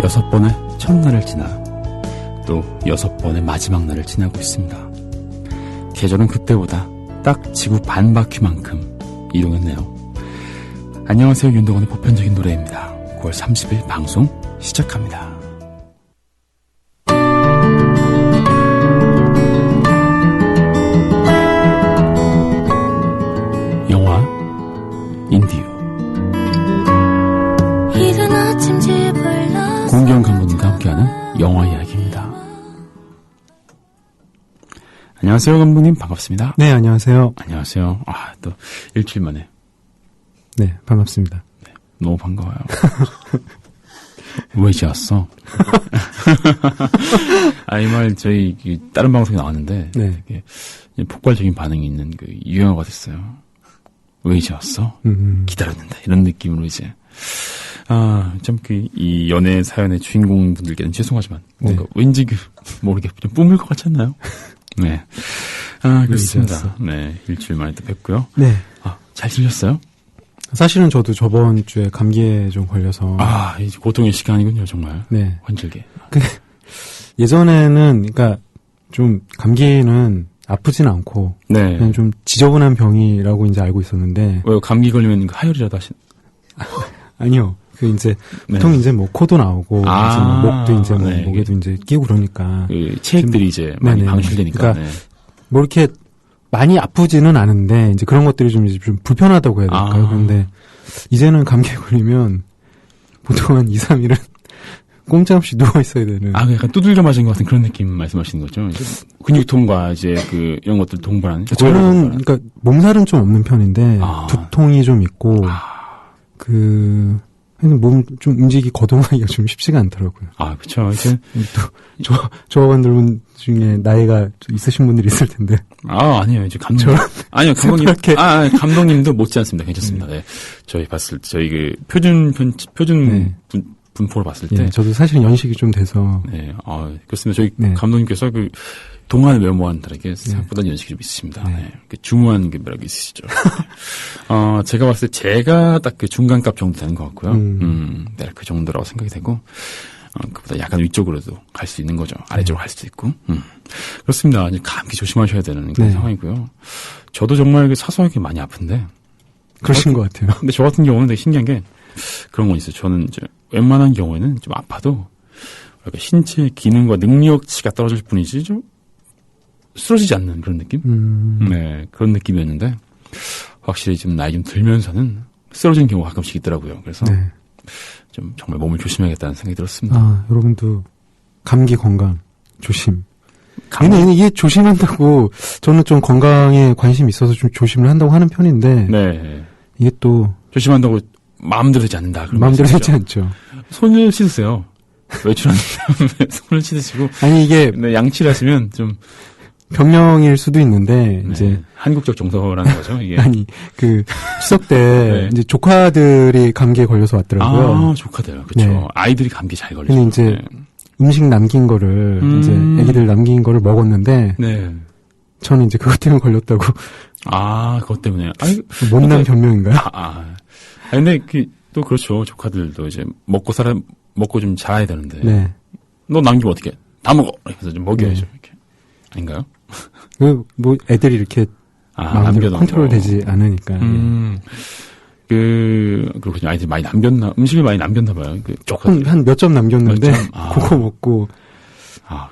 6번의 첫날을 지나 또 6번의 마지막 날을 지나고 있습니다. 계절은 그때보다 딱 지구 반 바퀴만큼 이동했네요. 안녕하세요. 윤동원의 보편적인 노래입니다. 9월 30일 방송 시작합니다. 영화 인디유 공경 감독님과 함께하는 영화 이야기입니다. 안녕하세요, 감독님. 반갑습니다. 네, 안녕하세요. 안녕하세요. 또 일주일 만에. 네, 반갑습니다. 네, 너무 반가워요. 왜 이제 왔어? 이 말 저희 다른 방송에 나왔는데 네. 되게 폭발적인 반응이 있는 그 유행어가 됐어요. 왜 이제 왔어? 기다렸는데 이런 느낌으로 이제 참 이 연애 사연의 주인공분들께는 죄송하지만 뭔가 네. 왠지 모르게 좀 뿜을 것 같지 않나요? 네. 그렇습니다. 네, 일주일 만에 또 뵙고요. 네. 잘 들렸어요? 사실은 저도 저번 주에 감기에 좀 걸려서. 이제 고통의 시간이군요, 정말. 네. 환절기. 예전에는, 그러니까 좀 감기는 아프진 않고. 네. 그냥 좀 지저분한 병이라고 이제 알고 있었는데. 왜 하열이라도 하열이라도 아니요. 이제, 네. 보통 이제 뭐 코도 나오고, 이제 뭐 목도 이제 뭐 네. 목에도 이제 끼고 그러니까. 체액들이 이제 많이 방출되니까. 그러니까 네. 뭐 이렇게 많이 아프지는 않은데, 이제 그런 것들이 좀 불편하다고 해야 될까요? 그런데 이제는 감기에 걸리면 보통 한 2, 3일은 꼼짝없이 누워있어야 되는. 약간 두들겨 맞은 것 같은 그런 느낌 말씀하시는 거죠? 근육통과 이제 이런 것들 동반한. 저는, 그러니까 몸살은 좀 없는 편인데, 두통이 좀 있고, 몸 좀 움직이기 거동하기가 좀 쉽지가 않더라고요. 그쵸. 이제. 또, 조합원들 중에 나이가 있으신 분들이 있을 텐데. 아니에요. 이제 아니요, 감독님. 감독님도 못지 않습니다. 괜찮습니다. 네. 저희 봤을 때, 저희 표준 네. 분포로 봤을 때. 네, 저도 사실 연식이 좀 돼서. 네, 그렇습니다. 저희 감독님께서 동안 외모한들에게 생각보다 연식이 좀 있으십니다. 네. 네. 중후한 매력이 있으시죠. 제가 봤을 때 제가 딱 중간값 정도 되는 것 같고요. 네, 그 정도라고 생각이 되고, 그보다 약간 위쪽으로도 갈 수 있는 거죠. 아래쪽으로 갈 수도 있고. 그렇습니다. 이제 감기 조심하셔야 되는 그런 상황이고요. 저도 정말 사소하게 많이 아픈데. 그러신 것 같아요. 근데 저 같은 경우는 되게 신기한 게 그런 건 있어요. 저는 이제 웬만한 경우에는 좀 아파도 신체 기능과 능력치가 떨어질 뿐이지 좀 쓰러지지 않는 그런 느낌? 네, 그런 느낌이었는데, 확실히 좀 나이 좀 들면서는 쓰러지는 경우가 가끔씩 있더라고요. 그래서, 좀 정말 몸을 조심해야겠다는 생각이 들었습니다. 여러분도 감기 건강 조심. 이게 조심한다고, 저는 좀 건강에 관심이 있어서 좀 조심을 한다고 하는 편인데, 네. 이게 또, 조심한다고 마음대로 되지 않는다. 마음대로 되지 않죠. 손을 씻으세요. 외출한 다음에 손을 씻으시고. 이게. 네, 양치를 하시면 좀. 병명일 수도 있는데, 네, 이제. 한국적 정서라는 거죠, 이게. 추석 때, 이제 조카들이 감기에 걸려서 왔더라고요. 조카들. 그쵸. 네. 아이들이 감기 잘 걸리죠. 근데 이제, 음식 남긴 거를, 이제, 애기들 남긴 거를 먹었는데, 네. 저는 이제 그것 때문에 걸렸다고. 그것 때문에. 못난 변명인가요? 근데 또 그렇죠. 조카들도 이제 먹고 좀 자라야 되는데. 네. 너 남기면 어떡해? 다 먹어! 그래서 좀 먹여야죠, 이렇게. 아닌가요? 애들이 이렇게, 마음대로 컨트롤 되지 않으니까. 그렇군요. 아이들이 많이 음식을 많이 남겼나 봐요. 조금, 한 몇 점 남겼는데, 그거 먹고.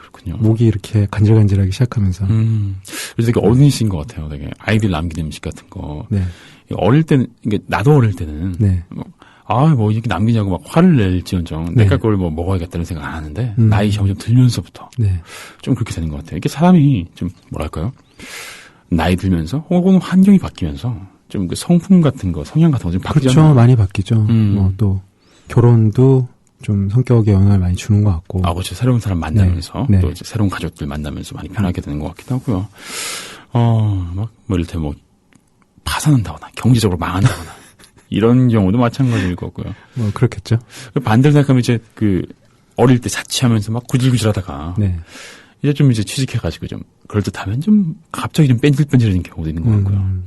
그렇군요. 목이 이렇게 간질간질하기 시작하면서. 그래서 되게 어른이신 것 같아요. 되게 아이들 남기는 음식 같은 거. 네. 어릴 때는, 나도 어릴 때는. 네. 이렇게 남기냐고 막 화를 낼지언정. 네. 내가 그걸 먹어야겠다는 생각 안 하는데, 나이 점점 들면서부터. 네. 좀 그렇게 되는 것 같아요. 이게 사람이 좀, 뭐랄까요? 나이 들면서, 혹은 환경이 바뀌면서, 좀 성품 같은 거, 성향 같은 거 좀 바뀌잖아요. 그렇죠. 많이 바뀌죠. 또, 결혼도 좀 성격에 영향을 많이 주는 것 같고. 그렇죠. 새로운 사람 만나면서, 네. 또 이제 새로운 가족들 만나면서 많이 편하게 되는 것 같기도 하고요. 이를테면 파산한다거나, 경제적으로 망한다거나, 이런 경우도 마찬가지일 거고요. 그렇겠죠. 반대로 생각하면 이제 어릴 때 자취하면서 막 구질구질하다가, 네. 이제 좀 취직해가지고 좀, 그럴듯하면 좀, 갑자기 좀 뺀질뺀질해진 경우도 있는 것 같고요.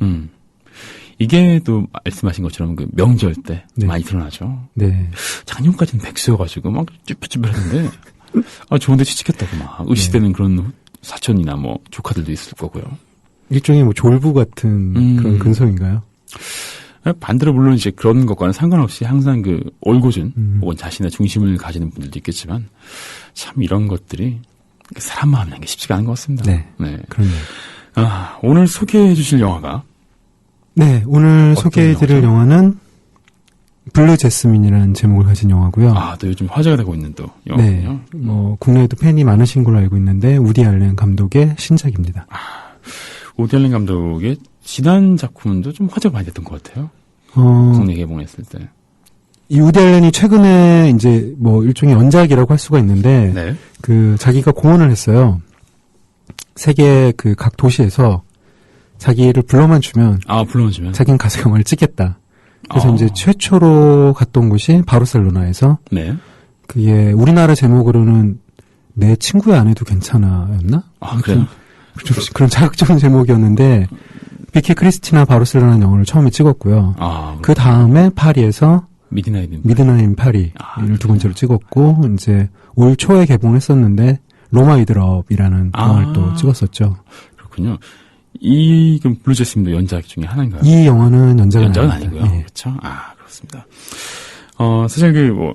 이게 또 말씀하신 것처럼 그 명절 때 네. 많이 드러나죠. 네. 작년까지는 백수여가지고 막 쭈뼛쭈뼛했는데 좋은데 취직했다고 막 의시되는 그런 사촌이나 뭐 조카들도 있을 거고요. 일종의 뭐 졸부 같은 그런 근성인가요? 반대로 물론 이제 그런 것과는 상관없이 항상 그 올고준 혹은 자신의 중심을 가지는 분들도 있겠지만 참 이런 것들이 사람 마음 내는 게 쉽지가 않은 것 같습니다. 네. 그럼요. 오늘 소개해 주실 영화가 네, 오늘 소개해드릴 영화는 블루 제스민이라는 제목을 가진 영화고요. 또 요즘 화제가 되고 있는 또 영화군요. 네, 뭐 국내에도 팬이 많으신 걸로 알고 있는데 우디 알렌 감독의 신작입니다. 우디 알렌 감독의 지난 작품도 좀 화제가 많이 됐던 것 같아요. 국내 개봉했을 때. 이 우디 알렌이 최근에 이제 뭐 일종의 연작이라고 할 수가 있는데 네. 그 자기가 공언을 했어요. 세계 그 각 도시에서 자기를 불러만 주면 자기는 가서 영화를 찍겠다. 그래서 이제 최초로 갔던 곳이 바르셀로나에서 네. 그게 우리나라 제목으로는 내 친구의 아내도 괜찮아였나? 그래요? 좀 그런 자극적인 제목이었는데 비키 크리스티나 바르셀로나 영화를 처음에 찍었고요. 그 다음에 파리에서 미드나잇 파리를 두 번째로 찍었고 이제 올 초에 개봉했었는데 로마 위드럽이라는 영화를 또 찍었었죠. 그렇군요. 이 블루 제스민도 연작 중에 하나인가요? 이 영화는 연작은 아니고요. 네. 그렇죠. 그렇습니다. 사실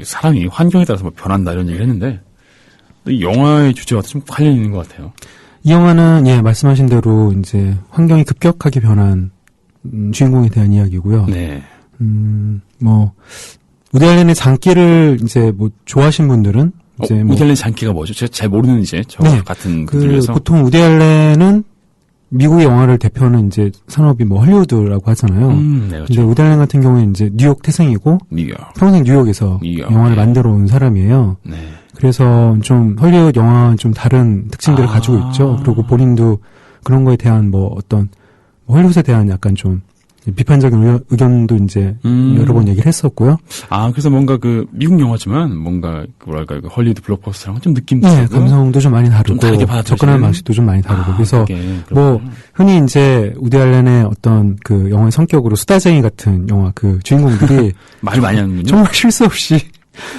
사람이 환경에 따라서 뭐 변한다 이런 얘기를 했는데 이 영화의 주제와 좀 관련이 있는 것 같아요. 이 영화는 말씀하신 대로 이제 환경이 급격하게 변한 주인공에 대한 이야기고요. 네. 뭐 우디 알렌의 장기를 이제 뭐 좋아하신 분들은 이제 우디 알렌 장기가 뭐죠? 제가 잘 모르는 저 같은 분들 위해서 보통 우디 알렌은 미국의 영화를 대표하는 이제 산업이 뭐 헐리우드라고 하잖아요. 네, 그렇죠. 근데 우디 알렌 같은 경우에는 이제 뉴욕 태생이고 평생 뉴욕에서 영화를 만들어 온 사람이에요. 네. 그래서 좀 헐리우드 영화와 좀 다른 특징들을 가지고 있죠. 그리고 본인도 그런 거에 대한 뭐 어떤 헐리우드에 대한 약간 좀 비판적인 의견도 이제 여러 번 얘기를 했었고요. 그래서 뭔가 미국 영화지만 뭔가 뭐랄까 헐리우드 블록버스터랑 좀 느낌도 네, 감성도 좀 많이 다르고 좀 접근하는 방식도 좀 많이 다르고 그래서 뭐 흔히 이제 우디 알렌의 어떤 그 영화의 성격으로 수다쟁이 같은 영화 그 주인공들이 말 많이 하는군요. 정말 실수 없이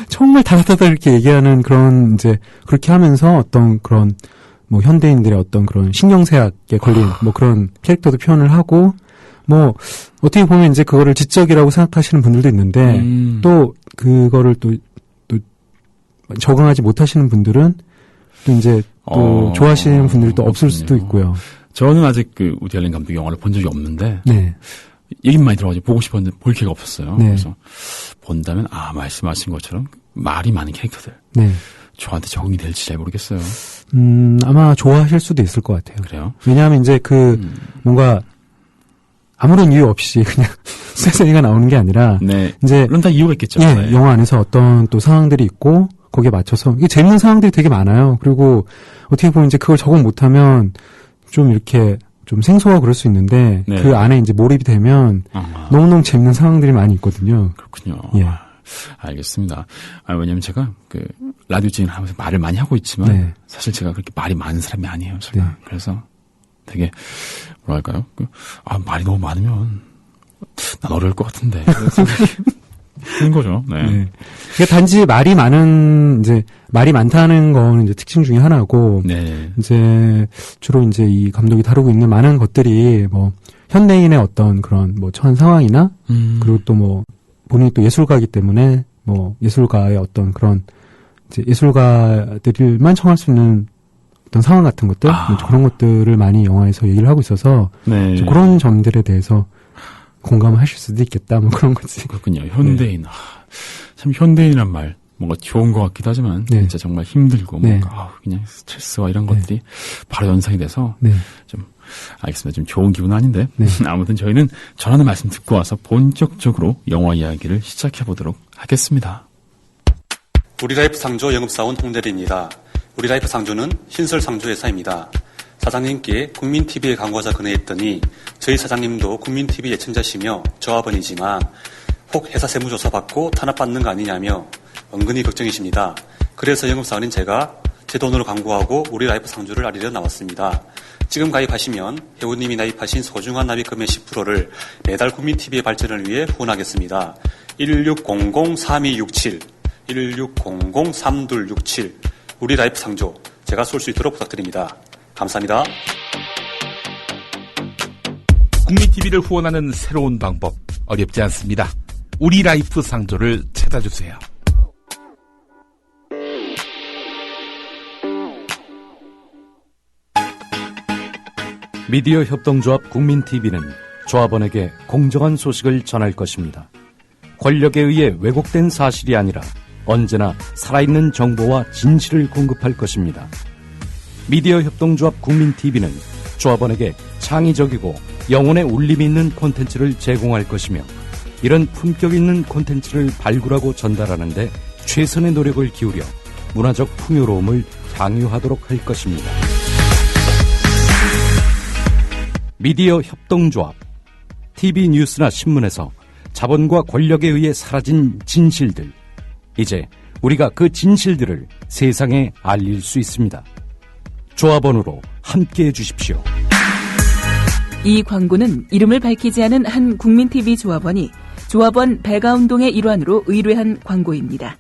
정말 다다다다 이렇게 얘기하는 그런 이제 그렇게 하면서 어떤 그런 뭐 현대인들의 어떤 그런 신경쇠약에 걸린 뭐 그런 캐릭터도 표현을 하고 뭐 어떻게 보면 이제 그거를 지적이라고 생각하시는 분들도 있는데 또 그거를 또 적응하지 못하시는 분들은 또 이제 또 좋아하시는 분들이 또 없을 수도 있고요. 저는 아직 우디 알렌 감독 영화를 본 적이 없는데 네. 얘기는 많이 들어가지고 보고 싶었는데 볼 기회가 없었어요. 네. 그래서 본다면 말씀하신 것처럼 말이 많은 캐릭터들 네. 저한테 적응이 될지 잘 모르겠어요. 아마 좋아하실 수도 있을 것 같아요. 그래요? 왜냐하면 이제 뭔가 아무런 이유 없이 그냥 수다쟁이가 나오는 게 아니라 네. 이제 물론 다 이유가 있겠죠. 예, 네. 영화 안에서 어떤 또 상황들이 있고 거기에 맞춰서 이게 재밌는 상황들이 되게 많아요. 그리고 어떻게 보면 이제 그걸 적응 못하면 좀 이렇게 좀 생소하고 그럴 수 있는데 네. 그 안에 이제 몰입이 되면 너무너무 재밌는 상황들이 많이 있거든요. 그렇군요. 예. 알겠습니다. 왜냐면 제가 라디오 진행을 하면서 말을 많이 하고 있지만 네. 사실 제가 그렇게 말이 많은 사람이 아니에요. 제가. 네. 그래서 되게 뭐랄까요? 말이 너무 많으면 난 어려울 것 같은데. 그런 거죠. 네. 네. 그러니까 단지 말이 많다는 거는 이제 특징 중에 하나고, 네. 이제 주로 이제 이 감독이 다루고 있는 많은 것들이 뭐 현대인의 어떤 그런 뭐 처한 상황이나, 그리고 또 뭐 본인이 또 예술가이기 때문에 뭐 예술가의 어떤 그런 이제 예술가들만 청할 수 있는 어떤 상황 같은 것들, 그런 것들을 많이 영화에서 얘기를 하고 있어서 네. 그런 점들에 대해서 공감하실 수도 있겠다, 뭐 그런 거지. 그렇군요. 현대인. 네. 참 현대인이란 말 뭔가 좋은 것 같기도 하지만 네. 진짜 정말 힘들고 네. 뭔가 그냥 스트레스와 이런 것들이 바로 연상이 돼서 네. 좀 알겠습니다. 좀 좋은 기분은 아닌데 네. 아무튼 저희는 전하는 말씀 듣고 와서 본격적으로 영화 이야기를 시작해 보도록 하겠습니다. 우리라이프 상조 영업사원 홍대리입니다. 우리라이프 상조는 신설 상조 회사입니다. 사장님께 국민TV에 광고하자 건의했더니 저희 사장님도 국민TV 예청자시며 조합원이지만 혹 회사 세무조사 받고 탄압받는 거 아니냐며 은근히 걱정이십니다. 그래서 영업사원인 제가 제 돈으로 광고하고 우리 라이프 상조를 알리려 나왔습니다. 지금 가입하시면 회원님이 나입하신 소중한 납입금의 10%를 매달 국민TV의 발전을 위해 후원하겠습니다. 1600-3267, 1600-3267, 우리 라이프 상조, 제가 쏠 수 있도록 부탁드립니다. 감사합니다. 국민TV를 후원하는 새로운 방법 어렵지 않습니다. 우리 라이프 상조를 찾아주세요. 미디어 협동조합 국민TV는 조합원에게 공정한 소식을 전할 것입니다. 권력에 의해 왜곡된 사실이 아니라 언제나 살아있는 정보와 진실을 공급할 것입니다. 미디어 협동조합 국민TV는 조합원에게 창의적이고 영혼의 울림이 있는 콘텐츠를 제공할 것이며 이런 품격 있는 콘텐츠를 발굴하고 전달하는 데 최선의 노력을 기울여 문화적 풍요로움을 향유하도록 할 것입니다. 미디어 협동조합, TV 뉴스나 신문에서 자본과 권력에 의해 사라진 진실들, 이제 우리가 그 진실들을 세상에 알릴 수 있습니다. 조합원으로 함께해 주십시오. 이 광고는 이름을 밝히지 않은 한 국민TV 조합원이 조합원 배가운동의 일환으로 의뢰한 광고입니다.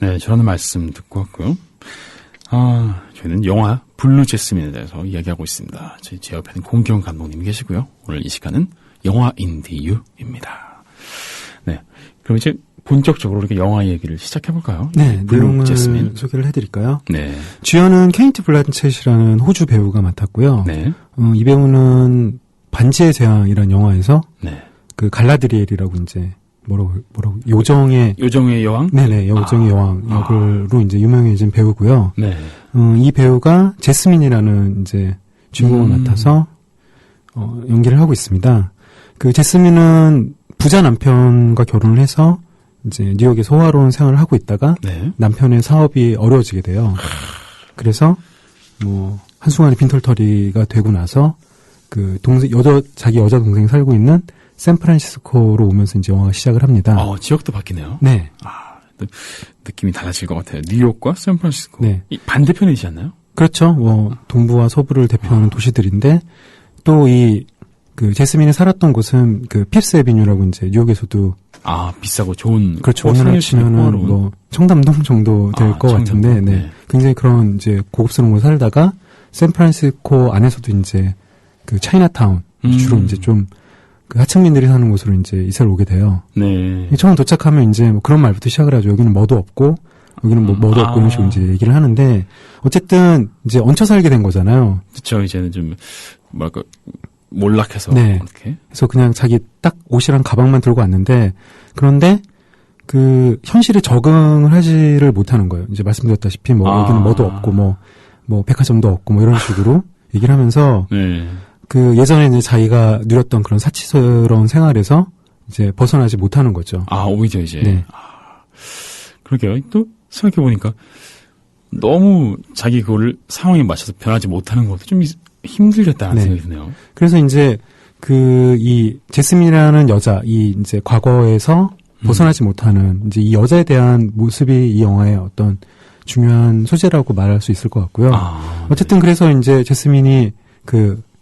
네, 저라는 말씀 듣고 왔고요. 저희는 영화 블루 제스민에 대해서 이야기하고 있습니다. 제 옆에는 공경 감독님이 계시고요. 오늘 이 시간은 영화 인디유입니다. 네, 그럼 이제 본격적으로 이렇게 영화 얘기를 시작해볼까요? 네, 블루 내용을 제스민 소개를 해드릴까요? 네. 주연은 케이트 블란쳇이라는 호주 배우가 맡았고요. 네. 이 배우는 반지의 제왕이라는 영화에서 네. 그 갈라드리엘이라고 이제 뭐라고 요정의 여왕? 네네, 요정의 여왕 역으로 이제 유명해진 배우고요. 네. 이 배우가 제스민이라는 이제 주인공을 맡아서 연기를 하고 있습니다. 그 제스민은 부자 남편과 결혼을 해서 이제 뉴욕에서 호화로운 생활을 하고 있다가 네. 남편의 사업이 어려워지게 돼요. 그래서 뭐 한순간에 빈털터리가 되고 나서 그 자기 여자 동생이 살고 있는 샌프란시스코로 오면서 이제 영화가 시작을 합니다. 지역도 바뀌네요. 네. 느낌이 달라질 것 같아요. 뉴욕과 샌프란시스코. 네. 이 반대편이지 않나요? 그렇죠. 동부와 서부를 대표하는 도시들인데 또 그 제스민이 살았던 곳은 그 핍스 애비뉴라고 이제 뉴욕에서도 비싸고 좋은. 그렇죠. 오늘날 치면은 뭐 청담동 정도 될 것 같은데, 네. 굉장히 그런 이제 고급스러운 곳에 살다가 샌프란시스코 안에서도 이제 그 차이나타운 주로 이제 좀 그 하층민들이 사는 곳으로 이제 이사를 오게 돼요. 네. 처음 도착하면 이제 뭐 그런 말부터 시작을 하죠. 여기는 뭐도 없고, 여기는 뭐도 없고 이런 식으로 이제 얘기를 하는데, 어쨌든 이제 얹혀 살게 된 거잖아요. 그렇죠. 이제는 좀 몰락해서. 네. 이렇게. 그래서 그냥 자기 딱 옷이랑 가방만 들고 왔는데, 그런데 그 현실에 적응을 하지를 못하는 거예요. 이제 말씀드렸다시피 여기는 뭐도 없고 뭐 백화점도 없고 뭐 이런 식으로 얘기를 하면서. 네. 그 예전에 이제 자기가 누렸던 그런 사치스러운 생활에서 이제 벗어나지 못하는 거죠. 오히려 이제. 네. 그러게요. 또 생각해보니까 너무 자기 그거를 상황에 맞춰서 변하지 못하는 것도 좀 힘들겠다는 생각이 드네요. 그래서 이제 이 제스민이라는 여자, 이제 과거에서 벗어나지 못하는 이제 이 여자에 대한 모습이 이 영화의 어떤 중요한 소재라고 말할 수 있을 것 같고요. 어쨌든 그래서 이제 제스민이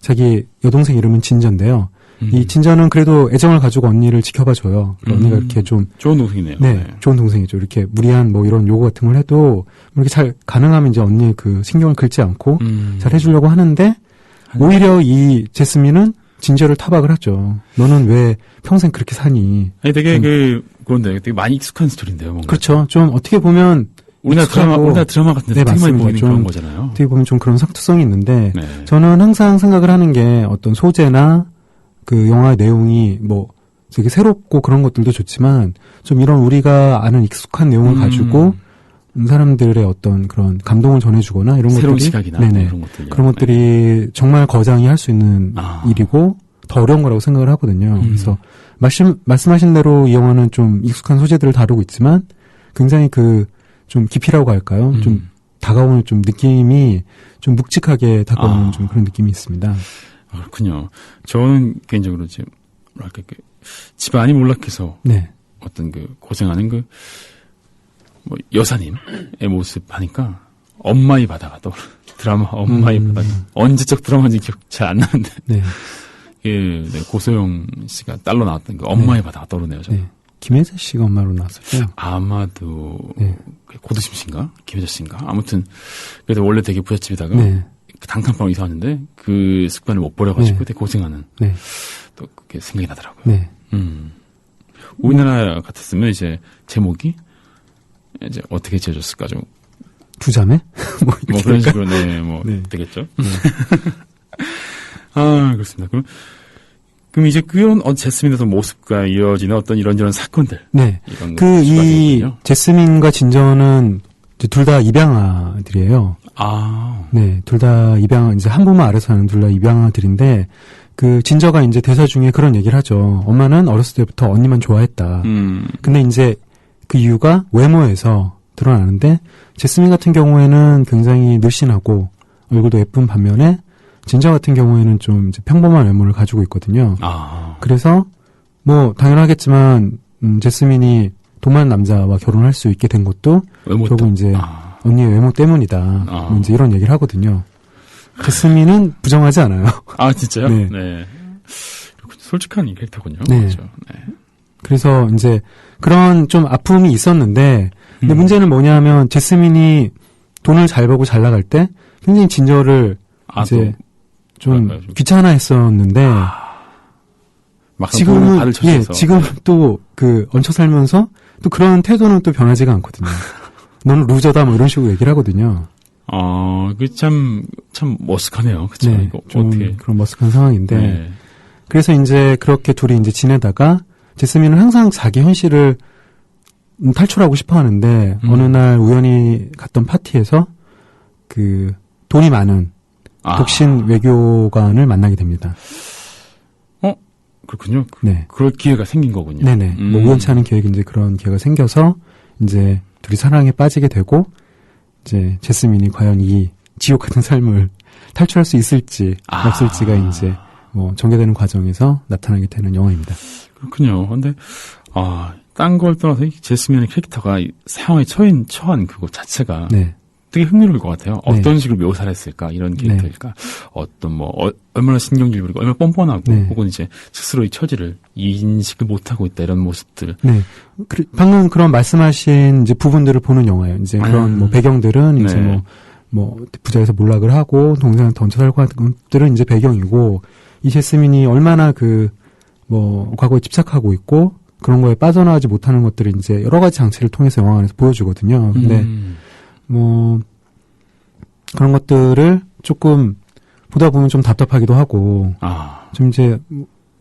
자기 여동생 이름은 진저인데요. 이 진저는 그래도 애정을 가지고 언니를 지켜봐줘요. 언니가 이렇게 좀. 좋은 동생이네요. 네, 좋은 동생이죠. 이렇게 무리한 이런 요구 같은 걸 해도 이렇게 잘 가능하면 이제 언니의 그 신경을 긁지 않고 잘 해주려고 하는데 오히려 이 제스민은 진저를 타박을 하죠. 너는 왜 평생 그렇게 사니? 아니, 되게 그런데 되게 많이 익숙한 스토리인데요, 뭔가. 그렇죠. 좀 어떻게 보면 우리나라 드라마 같은 데 되게 많이 보이는 그런 거잖아요. 어떻게 보면 좀 그런 상투성이 있는데, 네. 저는 항상 생각을 하는 게 어떤 소재나 그 영화의 내용이 되게 새롭고 그런 것들도 좋지만, 좀 이런 우리가 아는 익숙한 내용을 가지고 사람들의 어떤 그런 감동을 전해주거나 이런 새로운 것들이 시각이나 그런 것들이 정말 거장이 할 수 있는 일이고 더 어려운 거라고 생각을 하거든요. 그래서 말씀하신 대로 이 영화는 좀 익숙한 소재들을 다루고 있지만 굉장히 좀 깊이라고 할까요? 좀 다가오는 좀 느낌이 좀 묵직하게 다가오는 좀 그런 느낌이 있습니다. 그렇군요. 저는 개인적으로 지금 집안이 몰락해서 네. 어떤 고생하는 뭐 여사님의 모습 하니까 엄마의 바다가 떠오르. 드라마 엄마의 바다. 언제적 드라마인지 기억 잘 안 나는데. 네. 예, 네, 고소영 씨가 딸로 나왔던 그 엄마의 바다가 떠오르네요. 저는. 네. 김혜자 씨가 엄마로 나왔었죠. 아마도 네. 고두심 씨인가 김혜자 씨인가 아무튼 그래도 원래 되게 부잣집이다가 네. 단칸방으로 이사 왔는데 그 습관을 못 버려가지고 네. 되게 고생하는 네. 또 그게 생각이 나더라고요. 네. 우리나라 같았으면 이제 제목이 이제 어떻게 지어졌을까 좀 두 자매? 뭐 그런 식으로 뭐 네. 되겠죠. 아 그렇습니다. 그럼 이제 그런 제스민의 모습과 이어지는 어떤 이런저런 사건들. 네. 이런 이 제스민과 진저는 둘 다 입양아들이에요. 아. 네, 둘 다 이제 한부모 아래서 사는 둘 다 입양아들인데 그 진저가 이제 대사 중에 그런 얘기를 하죠. 엄마는 어렸을 때부터 언니만 좋아했다. 근데 이제 그 이유가 외모에서 드러나는데 제스민 같은 경우에는 굉장히 늘씬하고 얼굴도 예쁜 반면에 진저 같은 경우에는 좀 이제 평범한 외모를 가지고 있거든요. 아. 그래서 뭐 당연하겠지만 제스민이 돈 많은 남자와 결혼할 수 있게 된 것도 결국 이제 언니의 외모 때문이다. 뭐 이제 이런 얘기를 하거든요. 제스민은 부정하지 않아요. 아 진짜요? 네. 네. 솔직한 캐릭터군요. 네. 그렇죠. 네. 그래서 이제 그런 좀 아픔이 있었는데 근데 문제는 뭐냐면 제스민이 돈을 잘 벌고 잘 나갈 때 굉장히 진저를 이제 좀 귀찮아했었는데 지금은 지금 또 그 얹혀 살면서 또 그런 태도는 또 변하지가 않거든요. 너는 루저다 뭐 이런 식으로 얘기를 하거든요. 그 참 머쓱하네요. 그쵸? 네, 이거 좀 어떻게 그런 머쓱한 상황인데 네. 그래서 이제 그렇게 둘이 이제 지내다가 제스민은 항상 자기 현실을 탈출하고 싶어 하는데 어느 날 우연히 갔던 파티에서 그 돈이 많은 독신 외교관을 만나게 됩니다. 그렇군요. 네. 그럴 기회가 생긴 거군요. 네네. 뭐 우연치 않은 기회가 이제 그런 기회가 생겨서 이제 둘이 사랑에 빠지게 되고 이제 제스민이 과연 이 지옥 같은 삶을 탈출할 수 있을지 없을지가 이제 뭐 전개되는 과정에서 나타나게 되는 영화입니다. 그렇군요. 근데 딴 걸 떠나서 제스민의 캐릭터가 상황에 처한 그것 자체가 네. 되게 흥미로울 것 같아요. 어떤 네. 식으로 묘사를 했을까 이런 캐릭터일까. 어떤 얼마나 신경질 부리고 얼마나 뻔뻔하고 네. 혹은 이제 스스로의 처지를 인식을 못하고 있다 이런 모습들. 네. 방금 그런 말씀하신 이제 부분들을 보는 영화예요. 이제 그런 뭐 배경들은 이제 네. 뭐 부자에서 몰락을 하고 동생한테 얹혀 살고 하는 것들은 이제 배경이고 이 제스민이 얼마나 그 뭐 과거에 집착하고 있고 그런 거에 빠져나가지 못하는 것들을 이제 여러 가지 장치를 통해서 영화 안에서 보여주거든요. 근데 뭐 그런 것들을 조금 보다 보면 좀 답답하기도 하고 좀 이제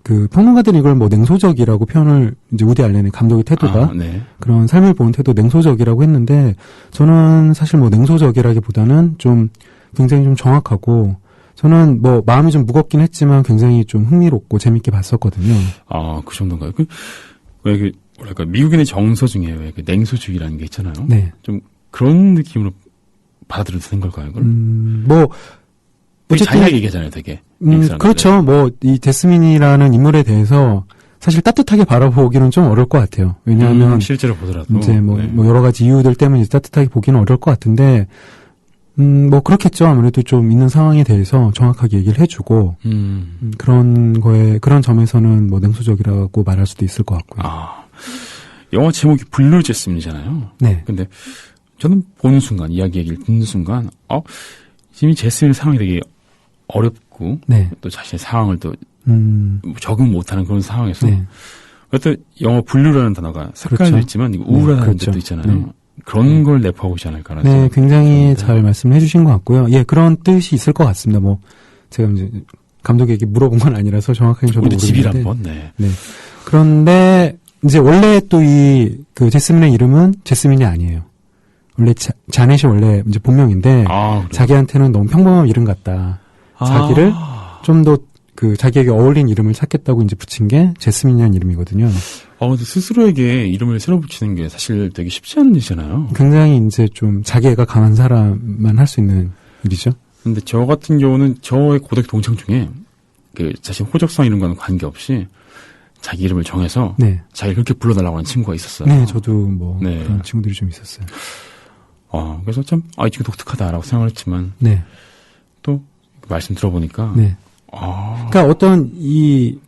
그 평론가들이 이걸 뭐 냉소적이라고 표현을 이제 우디 알렌의 감독의 태도가 네. 그런 삶을 보는 태도 냉소적이라고 했는데 저는 사실 뭐 냉소적이라기보다는 좀 굉장히 좀 정확하고 저는 뭐 마음이 좀 무겁긴 했지만 굉장히 좀 흥미롭고 재밌게 봤었거든요. 그 정도인가요? 왜 뭐랄까 미국인의 정서 중에 왜 그 냉소주의라는 게 있잖아요. 네. 좀 그런 느낌으로 받아들여도 되는 걸까요? 이걸? 뭐 되게 잔인하게 얘기하잖아요, 되게. 그렇죠. 뭐 이 제스민이라는 인물에 대해서 사실 따뜻하게 바라보기는 좀 어려울 것 같아요. 왜냐하면 실제로 보더라도 이제 뭐 여러 가지 이유들 때문에 따뜻하게 보기는 어려울 것 같은데 뭐 그렇겠죠. 아무래도 좀 있는 상황에 대해서 정확하게 얘기를 해주고 그런 점에서는 뭐 냉소적이라고 말할 수도 있을 것 같고요. 영화 제목이 블루 제스민이잖아요. 네. 근데 저는 보는 순간 이야기 얘기를 듣는 순간 지금 제스민의 상황이 되게 어렵고 네. 또 자신의 상황을 또 적응 못하는 그런 상황에서 네. 또 영어 블루라는 단어가 색깔도 그렇죠. 있지만 우울하다는 그렇죠. 뜻도 있잖아요. 그런 걸 내포하고 있지 않을까라는 네, 굉장히 생각이 잘 말씀해 주신 것 같고요. 예, 그런 뜻이 있을 것 같습니다. 뭐 제가 이제 감독에게 물어본 건 아니라서 정확하게 저도 우리 집이란 모르겠는데. 번. 네. 그런데 이제 원래 또 이 그 제스민의 이름은 제스민이 아니에요. 원래 자넷이 원래 이제 본명인데 자기한테는 너무 평범한 이름 같다. 자기를 좀 더 그 자기에게 어울린 이름을 찾겠다고 이제 붙인 게 제스민이라는 이름이거든요. 근데 스스로에게 이름을 새로 붙이는 게 사실 되게 쉽지 않은 일이잖아요. 굉장히 이제 좀 자기애가 강한 사람만 할 수 있는 일이죠. 근데 저 같은 경우는 저의 고독 동창 중에 그 자신 호적성 이런 거는 관계없이 자기 이름을 정해서 네. 자기를 그렇게 불러달라고 하는 친구가 있었어요. 네, 저도 뭐 네. 그런 친구들이 좀 있었어요. 그래서 참, 이 친구 독특하다라고 생각을 했지만, 네. 또, 말씀 들어보니까, 네. 그러니까 어떤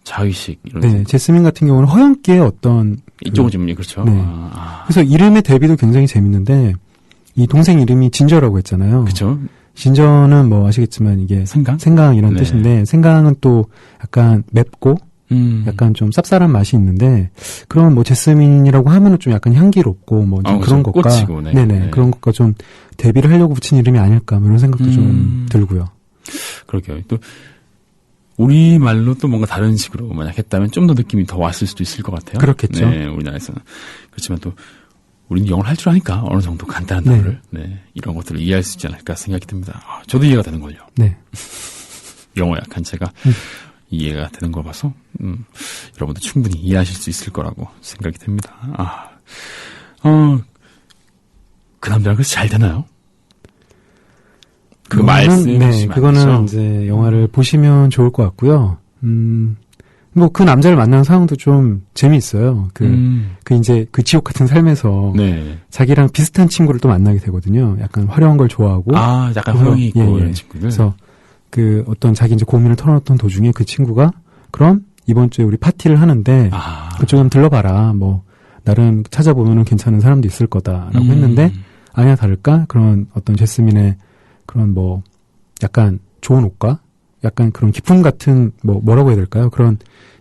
자의식, 이런. 네, 제스민 같은 경우는 허영기의 어떤. 이쪽은 좀, 그렇죠. 네. 그래서 이름의 대비도 굉장히 재밌는데, 이 동생 이름이 진저라고 했잖아요. 그렇죠. 진저는 뭐 아시겠지만 이게 생강이라는 네. 뜻인데, 생강은 또 약간 맵고, 약간 좀 쌉쌀한 맛이 있는데, 그런 뭐 제스민이라고 하면은 좀 약간 향기롭고, 뭐 좀 그런 것과, 꽃이고, 네. 네네, 네. 그런 것과 좀 대비를 하려고 붙인 이름이 아닐까, 뭐 이런 생각도 좀 들고요. 그러게요. 또, 우리말로 또 뭔가 다른 식으로 만약 했다면 좀 더 느낌이 더 왔을 수도 있을 것 같아요. 그렇겠죠. 네, 우리나라에서는. 그렇지만 또, 우리는 영어를 할 줄 아니까 어느 정도 간단한 네. 단어를, 이런 것들을 이해할 수 있지 않을까 생각이 듭니다. 저도 이해가 되는걸요. 네. 영어 약한 제가 이해가 되는 거 봐서, 여러분도 충분히 이해하실 수 있을 거라고 생각이 됩니다. 그 남자랑 그래서 잘 되나요? 그 말씀. 네, 그거는 이제 영화를 보시면 좋을 것 같고요. 뭐 그 남자를 만나는 상황도 좀 재미있어요. 이제 그 지옥 같은 삶에서 네. 자기랑 비슷한 친구를 또 만나게 되거든요. 약간 화려한 걸 좋아하고. 약간 허영이 있고 이런 친구들. 그래서 그 어떤 자기 이제 고민을 털어놓던 도중에 그 친구가 그럼 이번 주에 우리 파티를 하는데 그쪽에 한번 들러봐라. 뭐 나름 찾아보면은 괜찮은 사람도 있을 거다라고 했는데 아니야 다를까 그런 어떤 제스민의 그런 뭐 약간 좋은 옷과 약간 그런 기품 같은 뭐라고 해야 될까요? 그런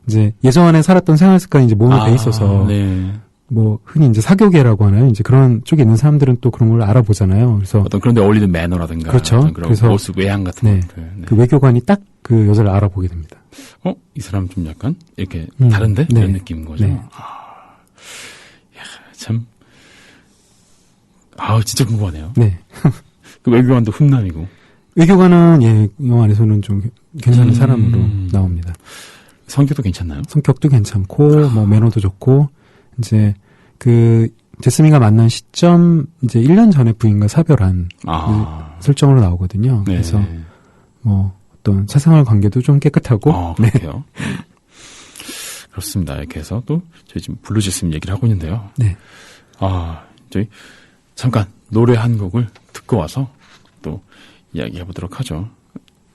이제 예전에 살았던 생활 습관이 이제 몸에 배 있어서 네. 뭐 흔히 이제 사교계라고 하나요? 이제 그런 쪽에 있는 사람들은 또 그런 걸 알아보잖아요. 그래서 어떤 그런데 어울리는 매너라든가 그렇죠. 어떤 그런 그래서 모습 외향 같은 것들. 네. 그 외교관이 딱 그 여자를 알아보게 됩니다. 이 사람 좀 약간 이렇게 다른데 네. 이런 느낌인 거죠. 네. 참. 진짜 궁금하네요. 네. 그 외교관도 훈남이고. 외교관은 영화 안에서는 좀 괜찮은 사람으로 나옵니다. 성격도 괜찮나요? 성격도 괜찮고 뭐 매너도 좋고 이제 그 제스민가 만난 시점 이제 1년 전에 부인과 사별한 설정으로 나오거든요. 네. 그래서 뭐 어떤 사생활 관계도 좀 깨끗하고. 그렇게요. 그렇습니다. 이렇게 해서 또 저희 지금 블루제스민 얘기를 하고 있는데요. 네. 저희 잠깐 노래 한 곡을 듣고 와서 또 이야기해 보도록 하죠.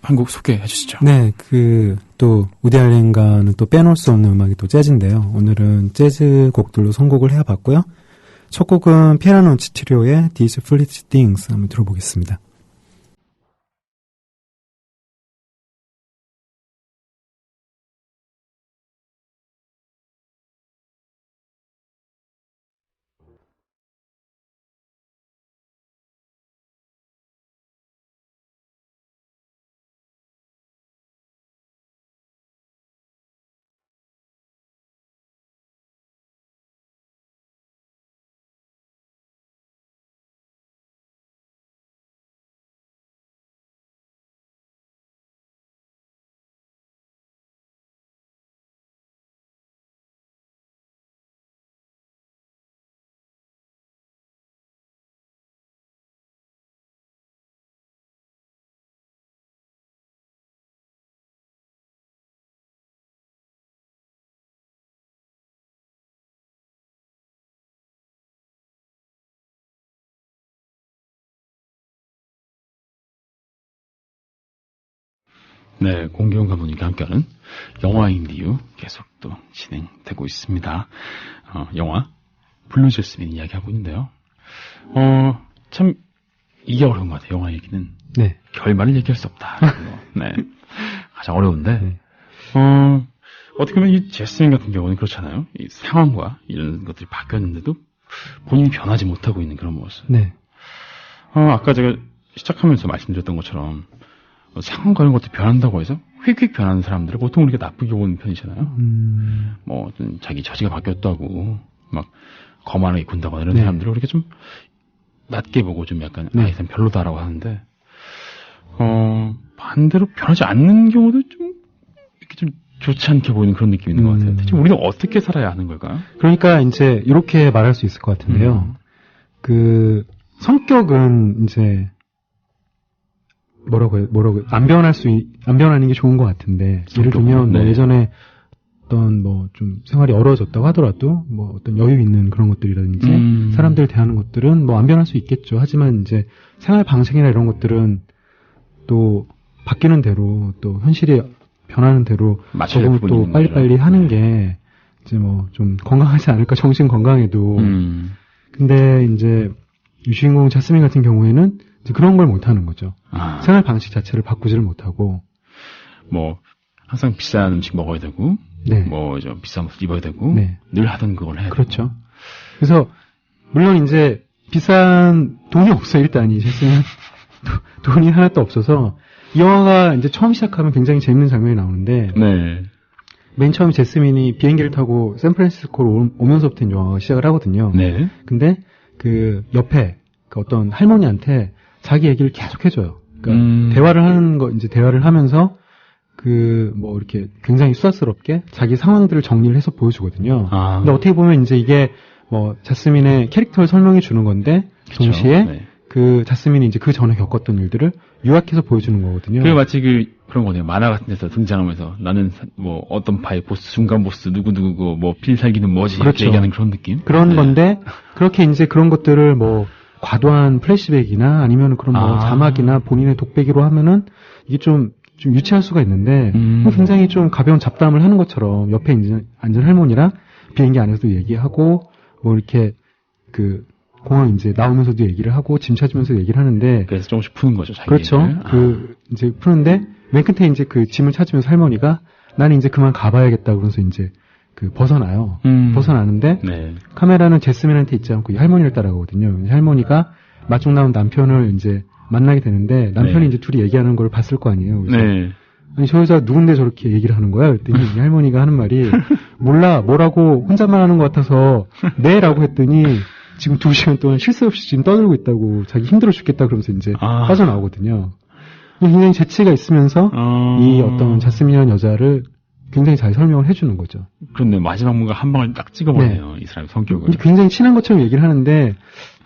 한 곡 소개해 주시죠. 네, 또 우디 알렌과는 또 빼놓을 수 없는 음악이 또 재즈인데요. 오늘은 재즈 곡들로 선곡을 해봤고요. 첫 곡은 피아노 트리오의 These Fleet Things 한번 들어보겠습니다. 네, 공기용 감독님과 함께하는 영화인 이유 계속 또 진행되고 있습니다. 영화 블루제스민 이야기하고 있는데요. 참 이게 어려운 것 같아요. 영화 얘기는. 네. 결말을 얘기할 수 없다. 네, 가장 어려운데. 어떻게 보면 이 제스민 같은 경우는 그렇잖아요. 이 상황과 이런 것들이 바뀌었는데도 본인이 변하지 못하고 있는 그런 모습. 네. 아까 제가 시작하면서 말씀드렸던 것처럼 상황과 이런 것도 변한다고 해서 휙휙 변하는 사람들을 보통 우리가 나쁘게 보는 편이잖아요. 뭐 자기 처지가 바뀌었다고 막 거만하게 군다거나 이런 사람들을 우리가 좀 낮게 보고 좀 약간 이 사람 별로다라고 하는데 반대로 변하지 않는 경우도 좀 이렇게 좀 좋지 않게 보이는 그런 느낌이 있는 것 같아요. 대체 우리는 어떻게 살아야 하는 걸까요? 그러니까 이제 이렇게 말할 수 있을 것 같은데요. 그 성격은 이제 뭐라고 안 변하는 게 좋은 것 같은데 예를 들면 뭐 예전에 어떤 뭐 좀 생활이 어려워졌다고 하더라도 뭐 어떤 여유 있는 그런 것들이라든지 사람들 대하는 것들은 뭐 안 변할 수 있겠죠. 하지만 이제 생활 방식이나 이런 것들은 또 바뀌는 대로 또 현실이 변하는 대로 조금 또 빨리빨리 하는 게 이제 뭐 좀 건강하지 않을까, 정신 건강에도. 근데 이제 이 주인공 자스민 같은 경우에는 이제 그런 걸 못 하는 거죠. 생활 방식 자체를 바꾸지를 못하고. 뭐 항상 비싼 음식 먹어야 되고, 네. 뭐 좀 비싼 옷 입어야 되고, 네. 늘 하던 그걸 해야 그렇죠. 되고. 그래서 물론 이제 비싼 돈이 없어 일단 이 자스민 돈이 하나도 없어서 이 영화가 이제 처음 시작하면 굉장히 재밌는 장면이 나오는데. 네. 맨 처음에 제스민이 비행기를 타고 샌프란시스코로 오면서부터 이제 영화가 시작을 하거든요. 네. 근데 그 옆에 그 어떤 할머니한테 자기 얘기를 계속 해줘요. 그러니까 대화를 하는 거, 이제 대화를 하면서 그 뭐 이렇게 굉장히 수다스럽게 자기 상황들을 정리를 해서 보여주거든요. 근데 어떻게 보면 이제 이게 뭐 자스민의 캐릭터를 설명해 주는 건데 그쵸? 동시에 네. 그 자스민이 이제 그 전에 겪었던 일들을 요약해서 보여주는 거거든요. 그게 마치 그런 거네요. 만화 같은 데서 등장하면서 나는 뭐 어떤 파의 보스, 중간 보스, 누구누구고 뭐 필살기는 뭐지 그렇죠. 이렇게 얘기하는 그런 느낌? 그런 네. 건데 그렇게 이제 그런 것들을 뭐 과도한 플래시백이나 아니면 그런 뭐 자막이나 본인의 독백으로 하면은 이게 좀 유치할 수가 있는데 굉장히 좀 가벼운 잡담을 하는 것처럼 옆에 앉은 할머니랑 비행기 안에서도 얘기하고 뭐 이렇게 그 공항 이제 나오면서도 얘기를 하고 짐 찾으면서 얘기를 하는데 그래서 조금씩 푸는 거죠. 자기 그렇죠. 얘기를. 그 이제 푸는데 맨 끝에 이제 그 짐을 찾으면서 할머니가 나는 이제 그만 가봐야겠다 그러면서 이제 그 벗어나요. 벗어나는데 네. 카메라는 제스민한테 있지 않고 이 할머니를 따라가거든요. 할머니가 마중 나온 남편을 이제 만나게 되는데 남편이 네. 이제 둘이 얘기하는 걸 봤을 거 아니에요. 그래서 네. 아니 저 여자 누군데 저렇게 얘기를 하는 거야? 그랬더니 이 할머니가 하는 말이 몰라 뭐라고 혼잣말 하는 것 같아서 네라고 했더니 지금 2시간 동안 쉴 새 없이 지금 떠들고 있다고 자기 힘들어 죽겠다 그러면서 이제 빠져나오거든요. 굉장히 재치가 있으면서 이 어떤 자스민이라는 여자를 굉장히 잘 설명을 해주는 거죠. 그런데 마지막 뭔가 한 방을 딱 찍어버리네요. 네. 이 사람의 성격을. 굉장히 친한 것처럼 얘기를 하는데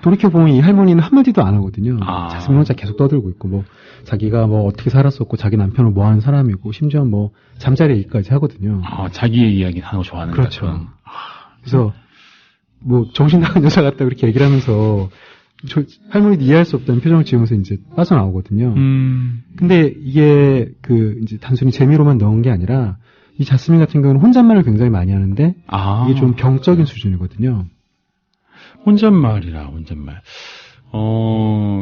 돌이켜보면 이 할머니는 한마디도 안 하거든요. 자스민 혼자 계속 떠들고 있고 뭐 자기가 뭐 어떻게 살았었고 자기 남편은 뭐 하는 사람이고 심지어 뭐 잠자리 얘기까지 하거든요. 자기의 이야기 하는 거 좋아하는 그렇죠. 같은. 그래서 뭐 정신 나간 여자 같다 그렇게 얘기를 하면서 할머니도 이해할 수 없다는 표정을 지으면서 이제 빠져나오거든요. 근데 이게 그 이제 단순히 재미로만 넣은 게 아니라 이 자스민 같은 경우는 혼잣말을 굉장히 많이 하는데 이게 좀 병적인 수준이거든요. 혼잣말.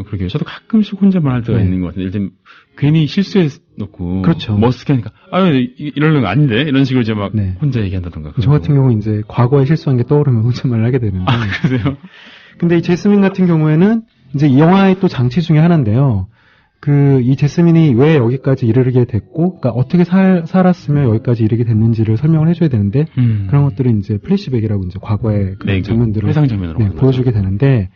그러게요. 저도 가끔씩 혼잣말 할 때가 있는 것 같은데, 일단 괜히 실수해 놓고. 그렇죠. 머쓱해 하니까, 이러는 거 아닌데? 이런 식으로 이제 막 혼자 얘기한다던가. 저 같은 경우 이제 과거에 실수한 게 떠오르면 혼잣말을 하게 되는데. 그러세요? 근데 이 제스민 같은 경우에는 이제 이 영화의 또 장치 중에 하나인데요. 이 제스민이 왜 여기까지 이르게 됐고, 그러니까 어떻게 살았으면 여기까지 이르게 됐는지를 설명을 해줘야 되는데, 그런 것들은 이제 플래시백이라고 이제 과거의 그런 장면들을 회상 장면으로 보여주게 되는데,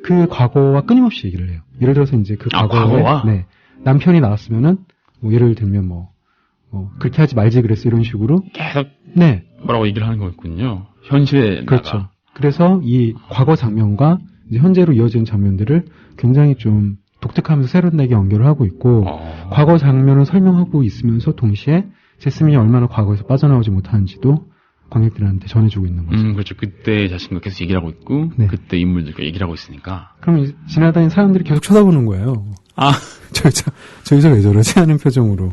그 과거와 끊임없이 얘기를 해요. 예를 들어서 이제 그 과거에 남편이 나왔으면은 뭐 예를 들면 뭐 그렇게 하지 말지 그랬어 이런 식으로 계속 뭐라고 얘기를 하는 거였군요. 현실에 그렇죠. 그래서 이 과거 장면과 이제 현재로 이어지는 장면들을 굉장히 좀 독특하면서 세련되게 연결을 하고 있고 과거 장면을 설명하고 있으면서 동시에 제스민이 얼마나 과거에서 빠져나오지 못하는지도 관객들한테 전해주고 있는 거죠. 그렇죠. 그때 자신과 계속 얘기를 하고 있고 그때 인물들과 얘기를 하고 있으니까. 그럼 지나다니는 사람들이 계속 쳐다보는 거예요. 저 여자 왜 저러지 하는 표정으로.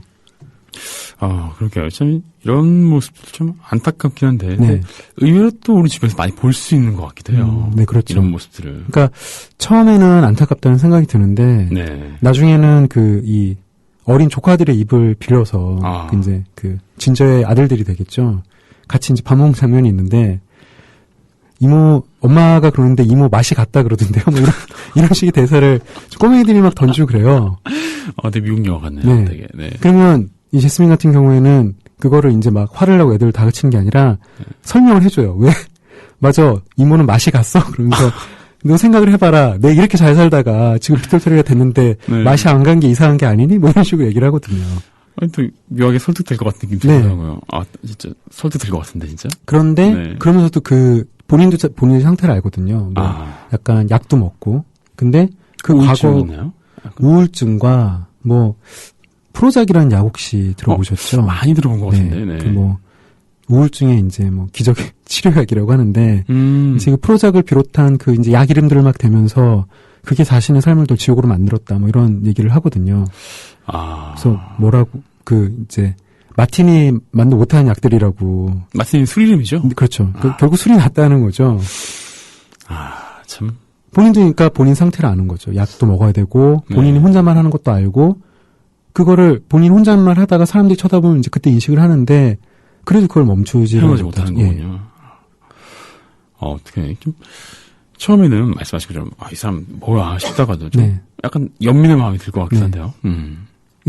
그러게요. 참 이런 모습도 좀 안타깝긴 한데 의외로 또 우리 집에서 많이 볼 수 있는 것 같기도 해요. 네, 그렇죠. 이런 모습들을. 그러니까 처음에는 안타깝다는 생각이 드는데 나중에는 이 어린 조카들의 입을 빌려서 이제 그 진저의 아들들이 되겠죠. 같이 이제 밥 먹는 장면이 있는데 엄마가 그러는데 이모 맛이 같다 그러던데요. 뭐 이런 식의 대사를 꼬맹이들이 막 던지고 그래요. 되게 미국 영화 같네요. 되게. 그러면 이 제스민 같은 경우에는 그거를 이제 막 화를 내고 애들을 다그치는 게 아니라 설명을 해줘요. 왜? 맞아. 이모는 맛이 갔어. 그러면서 너 생각을 해봐라. 내가 이렇게 잘 살다가 지금 빅털터리가 됐는데 맛이 안 간 게 이상한 게 아니니? 뭐 이런 식으로 얘기를 하거든요. 또 묘하게 설득될 것 같은 느낌이 들더라고요. 진짜 설득될 것 같은데 진짜. 그런데 그러면서도 본인의 상태를 알거든요. 약간 약도 먹고. 근데 그 과거 있나요? 우울증과 프로작이라는 약 혹시 들어보셨죠? 많이 들어본 것 같은데. 우울증의 이제 뭐 기적의 치료약이라고 하는데 이제 그 프로작을 비롯한 그 이제 약 이름들을 막 대면서 그게 자신의 삶을 더 지옥으로 만들었다 뭐 이런 얘기를 하거든요. 그래서 뭐라고 그 이제 마틴이 만도 못하는 약들이라고. 마틴이 술 이름이죠? 그렇죠. 결국 술이 낫다는 거죠. 참. 본인도 그러니까 본인 상태를 아는 거죠. 약도 먹어야 되고 본인이 혼잣말 하는 것도 알고 그거를 본인 혼잣말 하다가 사람들이 쳐다보면 이제 그때 인식을 하는데 그래도 그걸 멈추지 못하는 거군요. 어떻게 좀 처음에는 말씀하신 것처럼 이 사람 뭐야 싶다가도 좀 약간 연민의 마음이 들 것 같긴 한데요.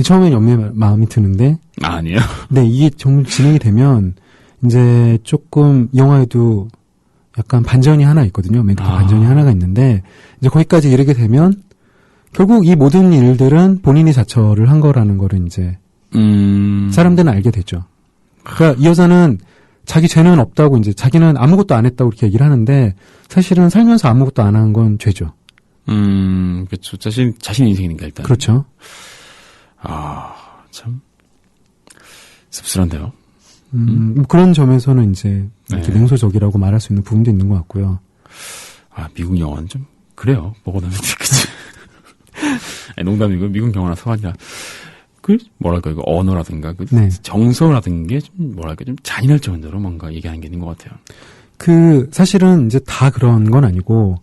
처음엔 연민의 마음이 드는데 아니에요. 네, 이게 정말 진행이 되면 이제 조금 영화에도 약간 반전이 하나 있거든요. 멘트 반전이 하나가 있는데 이제 거기까지 이르게 되면 결국 이 모든 일들은 본인이 자처를 한 거라는 거를 이제 사람들은 알게 되죠. 그러니까 이 여자는 자기 죄는 없다고 이제 자기는 아무것도 안 했다고 이렇게 얘기를 하는데 사실은 살면서 아무것도 안 한 건 죄죠. 그렇죠. 자신 인생이니까 일단. 그렇죠. 참 씁쓸한데요. 그런 점에서는 이제 이렇게 냉소적이라고 말할 수 있는 부분도 있는 것 같고요. 미국 영화는 좀 그래요. 뭐보다는 그치. 농담이고 미국 영화나 서한이라 뭐랄까 이거 언어라든가 정서라든가 게 좀 뭐랄까 좀 잔인할 정도로 뭔가 얘기하는 게 있는 것 같아요. 사실은 이제 다 그런 건 아니고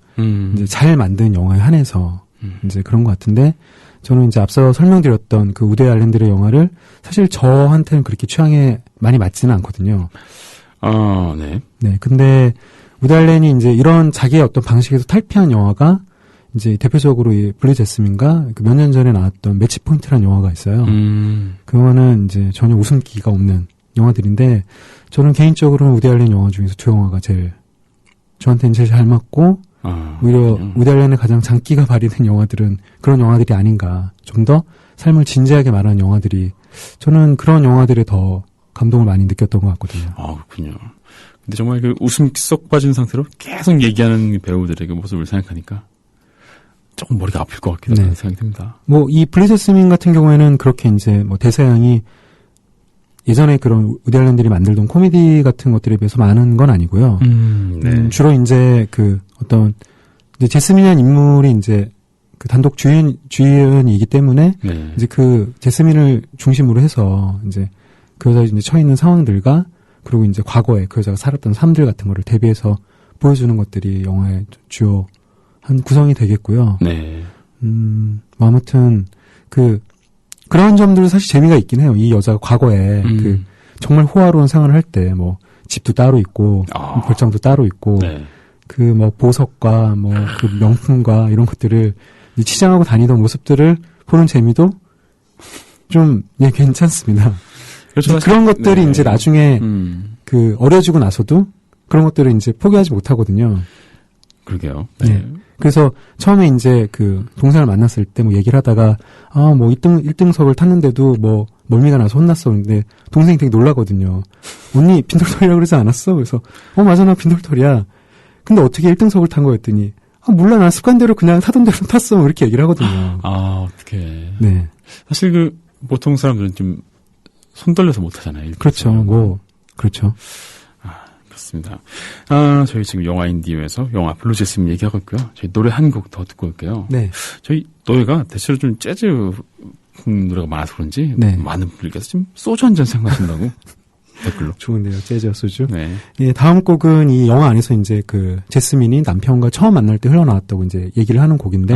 이제 잘 만든 영화에 한해서 이제 그런 것 같은데 저는 이제 앞서 설명드렸던 그 우디 알렌들의 영화를 사실 저한테는 그렇게 취향에 많이 맞지는 않거든요. 네. 근데 우디 알렌이 이제 이런 자기의 어떤 방식에서 탈피한 영화가 이제 대표적으로 이 블루 제스민과 몇 년 전에 나왔던 매치 포인트라는 영화가 있어요. 그 영화는 이제 전혀 웃음기가 없는 영화들인데 저는 개인적으로는 우디 알렌 영화 중에서 두 영화가 저한테는 제일 잘 맞고 오히려 우디 알렌의 가장 장기가 발휘된 영화들은 그런 영화들이 아닌가. 좀 더 삶을 진지하게 말하는 영화들이 저는 그런 영화들에 더 감동을 많이 느꼈던 것 같거든요. 그렇군요. 근데 정말 그 웃음 쏙 빠진 상태로 계속 얘기하는 배우들의 그 모습을 생각하니까 조금 머리가 아플 것 같기도 하다는 생각이 듭니다. 이 블루 제스민 같은 경우에는 그렇게 이제 대서양이 예전에 그런 우디 알렌들이 만들던 코미디 같은 것들에 비해서 많은 건 아니고요. 주로 이제 이제 제스민이라는 인물이 이제 그 단독 주연이기 때문에 이제 그 제스민을 중심으로 해서 이제 그 여자 이제 처해 있는 상황들과 그리고 이제 과거에 그 여자가 살았던 삶들 같은 거를 대비해서 보여주는 것들이 영화의 주요 한 구성이 되겠고요. 아무튼 그런 점들은 사실 재미가 있긴 해요. 이 여자가 과거에 정말 호화로운 생활을 할 때 집도 따로 있고 별장도 따로 있고 보석과 그 명품과 이런 것들을 치장하고 다니던 모습들을 보는 재미도 좀 괜찮습니다. 그렇죠. 그런 것들이 이제 나중에 어려지고 나서도 그런 것들을 이제 포기하지 못하거든요. 그러게요. 그래서 처음에 이제 동생을 만났을 때 얘기를 하다가 1등석을 탔는데도 멀미가 나서 혼났어. 근데 동생이 되게 놀라거든요. 언니 빈털털이라고 그러지 않았어? 그래서 맞아 나 빈털털이야. 근데 어떻게 1등석을 탄 거였더니 몰라 난 습관대로 그냥 타던 대로 탔어. 이렇게 얘기를 하거든요. 어떡해. 사실 보통 사람들은 좀 손 떨려서 못 하잖아요. 그렇죠. 그렇죠. 그렇습니다. 저희 지금 영화 인디오에서 영화 블루 제스민 얘기하고 있고요. 저희 노래 한 곡 더 듣고 올게요. 저희 노래가 대체로 좀 재즈 노래가 많아서 그런지 많은 분들께서 지금 소주 한 잔 생각하신다고 댓글로. 좋은데요. 재즈와 소주. 다음 곡은 이 영화 안에서 이제 제스민이 남편과 처음 만날 때 흘러나왔다고 이제 얘기를 하는 곡인데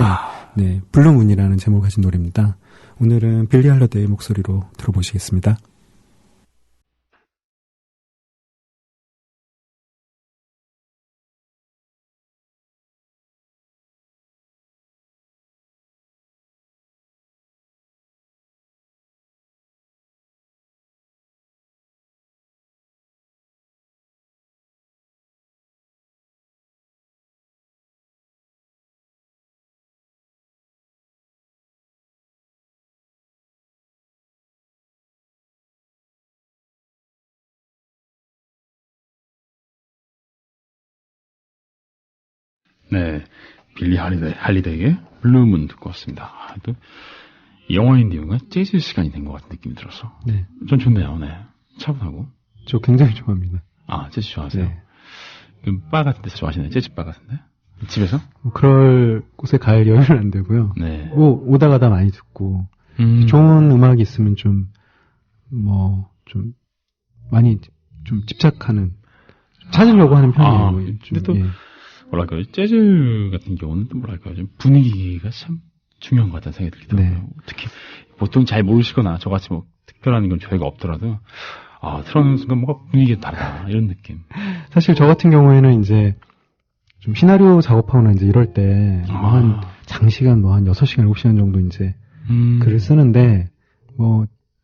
블루문이라는 제목을 가진 노래입니다. 오늘은 빌리 할러데이의 목소리로 들어보시겠습니다. 빌리 할리데이의 블루문 듣고 왔습니다. 또 영화인데요가 재즈 시간이 된 것 같은 느낌이 들어서 전 좋네요. 차분하고 저 굉장히 좋아합니다. 아, 재즈 좋아하세요? 네. 그럼 바 같은 데서 좋아하시나요? 재즈바 같은데? 집에서? 그럴 곳에 갈 여유는 안 되고요. 네. 오다 가다 많이 듣고, 좋은 음악이 있으면 좀 많이 좀 집착하는, 찾으려고 하는 편이에요. 근데 또, 뭐랄까요, 재즈 같은 경우는 또 뭐랄까요, 좀 분위기가 참 중요한 것 같다는 생각이 들더라고요. 네. 특히, 보통 잘 모르시거나, 저같이 뭐, 특별한 건 저희가 없더라도, 틀어놓는 순간 뭔가 분위기가 다르다, 이런 느낌. 사실 저 같은 경우에는 이제, 좀 시나리오 작업하거나 이제 이럴 때, 한 장시간, 한 6시간, 7시간 정도 이제, 글을 쓰는데,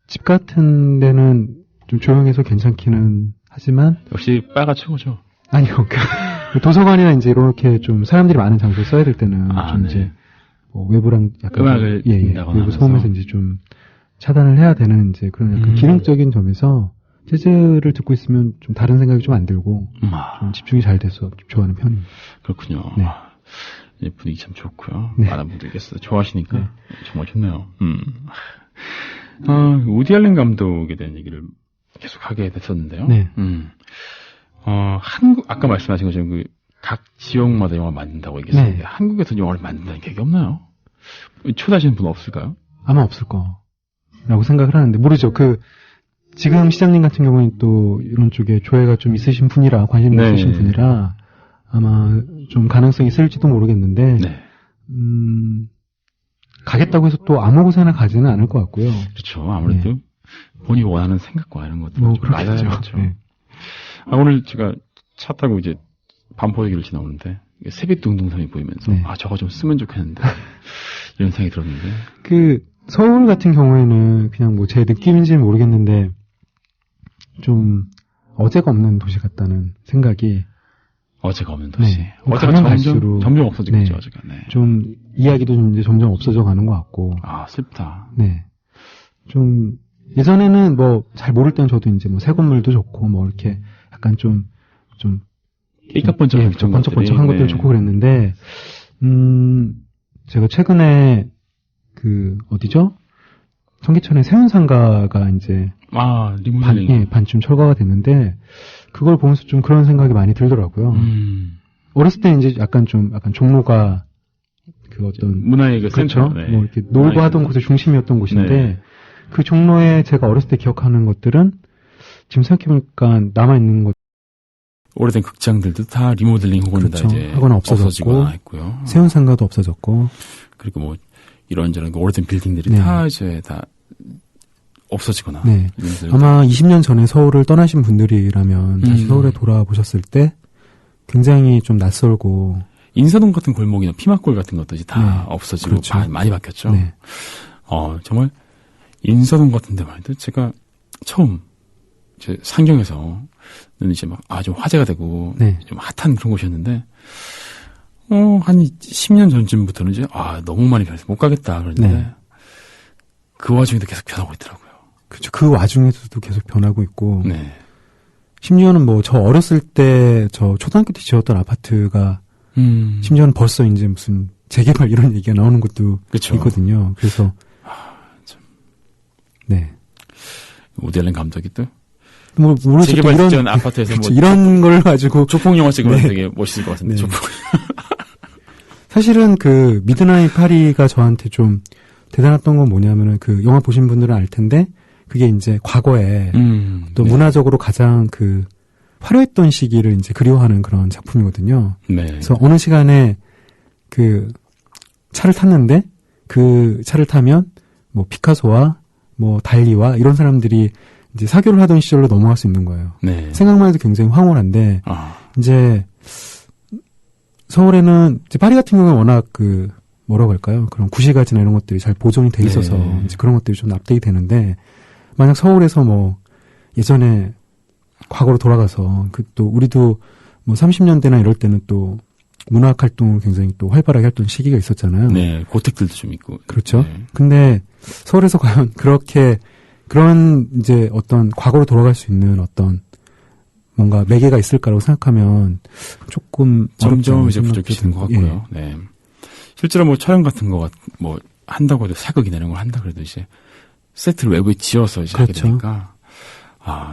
집 같은 데는 좀 조용해서 괜찮기는 하지만. 역시 바가 최고죠. 아니요, 도서관이나 이제 이렇게 좀 사람들이 많은 장소에 써야 될 때는, 좀 네. 이제, 외부랑 약간. 음악을 듣는다거나 외부 소음에서 이제 좀 차단을 해야 되는 이제 그런 약간 기능적인 점에서, 재즈를 듣고 있으면 좀 다른 생각이 좀 안 들고, 좀 집중이 잘 돼서 좀 좋아하는 편입니다. 그렇군요. 네. 분위기 참 좋고요. 네. 많은 분들이 좋아하시니까 정말 좋네요. 우디 알렌 감독에 대한 얘기를 계속 하게 됐었는데요. 네. 아까 말씀하신 것처럼 각 지역마다 영화 만든다고 얘기했었는데, 네. 한국에서 영화를 만든다는 계획이 없나요? 초대하시는 분 없을까요? 아마 없을 거라고 생각을 하는데, 모르죠. 지금 시장님 같은 경우는 또 이런 쪽에 조예가 좀 있으신 분이라, 관심이 네. 있으신 분이라, 아마 좀 가능성이 있을지도 모르겠는데, 네. 가겠다고 해서 또 아무 곳에나 가지는 않을 것 같고요. 그렇죠. 아무래도 본인이 원하는 생각과 이런 것들을 좀 그렇겠죠. 맞아야죠. 네. 오늘 제가 차 타고 이제 반포대교를 지나오는데 세빛둥둥섬이 보이면서 네. 저거 좀 쓰면 좋겠는데 이런 생각이 들었는데 서울 같은 경우에는 그냥 제 느낌인지는 모르겠는데 좀 어제가 없는 도시 같다는 생각이. 어제가 없는 도시. 네. 어제가 점점 없어지고 있죠. 어제가. 네. 좀 이야기도 좀 이제 점점 없어져 가는 것 같고. 슬프다. 네. 좀 예전에는 잘 모를 때는 저도 이제 새 건물도 좋고 이렇게 약간 좀 번쩍번쩍한 것들 좋고 그랬는데 제가 최근에 어디죠? 청계천에 세운상가가 이제 리모델링 반쯤 철거가 됐는데 그걸 보면서 좀 그런 생각이 많이 들더라고요. 어렸을 때 이제 약간 종로가 어떤 문화의 그렇죠. 센터, 네. 이렇게 놀고 하던 곳의 중심이었던 곳인데 네. 그 종로에 제가 어렸을 때 기억하는 것들은 지금 생각해보니까 남아있는 것. 오래된 극장들도 다 리모델링 혹은 그렇죠. 다 이제 하거나 없어졌고 했고요. 세운상가도 없어졌고 그리고 이런저런 오래된 빌딩들이 네. 다 이제 다 없어지거나. 네. 아마 20년 전에 서울을 떠나신 분들이라면 다시 서울에 돌아보셨을 때 굉장히 좀 낯설고 인사동 같은 골목이나 피막골 같은 것들이 다 없어지고 그렇죠. 많이 바뀌었죠. 네. 정말 인사동 같은 데 말도 제가 처음 제 상경에서는 이제 아주 화제가 되고 좀 핫한 그런 곳이었는데 한 10년 전쯤부터는 이제 너무 많이 변해서 못 가겠다 그랬는데 그 와중에도 계속 변하고 있더라고요. 그렇죠. 그 와중에서도 계속 변하고 있고 네. 심지어는 저 어렸을 때 저 초등학교 때 지었던 아파트가 심지어는 벌써 이제 무슨 재개발 이런 얘기가 나오는 것도 그쵸. 있거든요. 그래서 참. 네. 우디 알렌 감독이 또 모르죠. 재개발 전 아파트에서 그렇죠. 이런 걸 가지고 조폭 영화 찍으면 되게 멋있을 것 같은데. 조폭. 사실은 미드나잇 파리가 저한테 좀 대단했던 건 뭐냐면은 영화 보신 분들은 알 텐데 그게 이제 과거에 또 문화적으로 가장 화려했던 시기를 이제 그리워하는 그런 작품이거든요. 네. 그래서 어느 시간에 차를 탔는데 그 차를 타면 피카소와 달리와 이런 사람들이 이제 사교를 하던 시절로 넘어갈 수 있는 거예요. 네. 생각만 해도 굉장히 황홀한데 이제 서울에는 이제 파리 같은 경우는 워낙 뭐라고 할까요? 그런 구시가지나 이런 것들이 잘 보존이 돼 있어서 이제 그런 것들이 좀 납득이 되는데 만약 서울에서 예전에 과거로 돌아가서 또 우리도 30년대나 이럴 때는 또 문학 활동을 굉장히 또 활발하게 했던 시기가 있었잖아요. 네, 고택들도 좀 있고. 그렇죠. 네. 근데 서울에서 과연 그런 이제 어떤 과거로 돌아갈 수 있는 어떤 뭔가 매개가 있을까라고 생각하면 조금 점점 이제 부족해지는 것 같고요. 네. 실제로 촬영 같은 거 한다고 해도 사극이나 이런 걸 한다 그래도 이제 세트를 외부에 지어서 이제 하게 되니까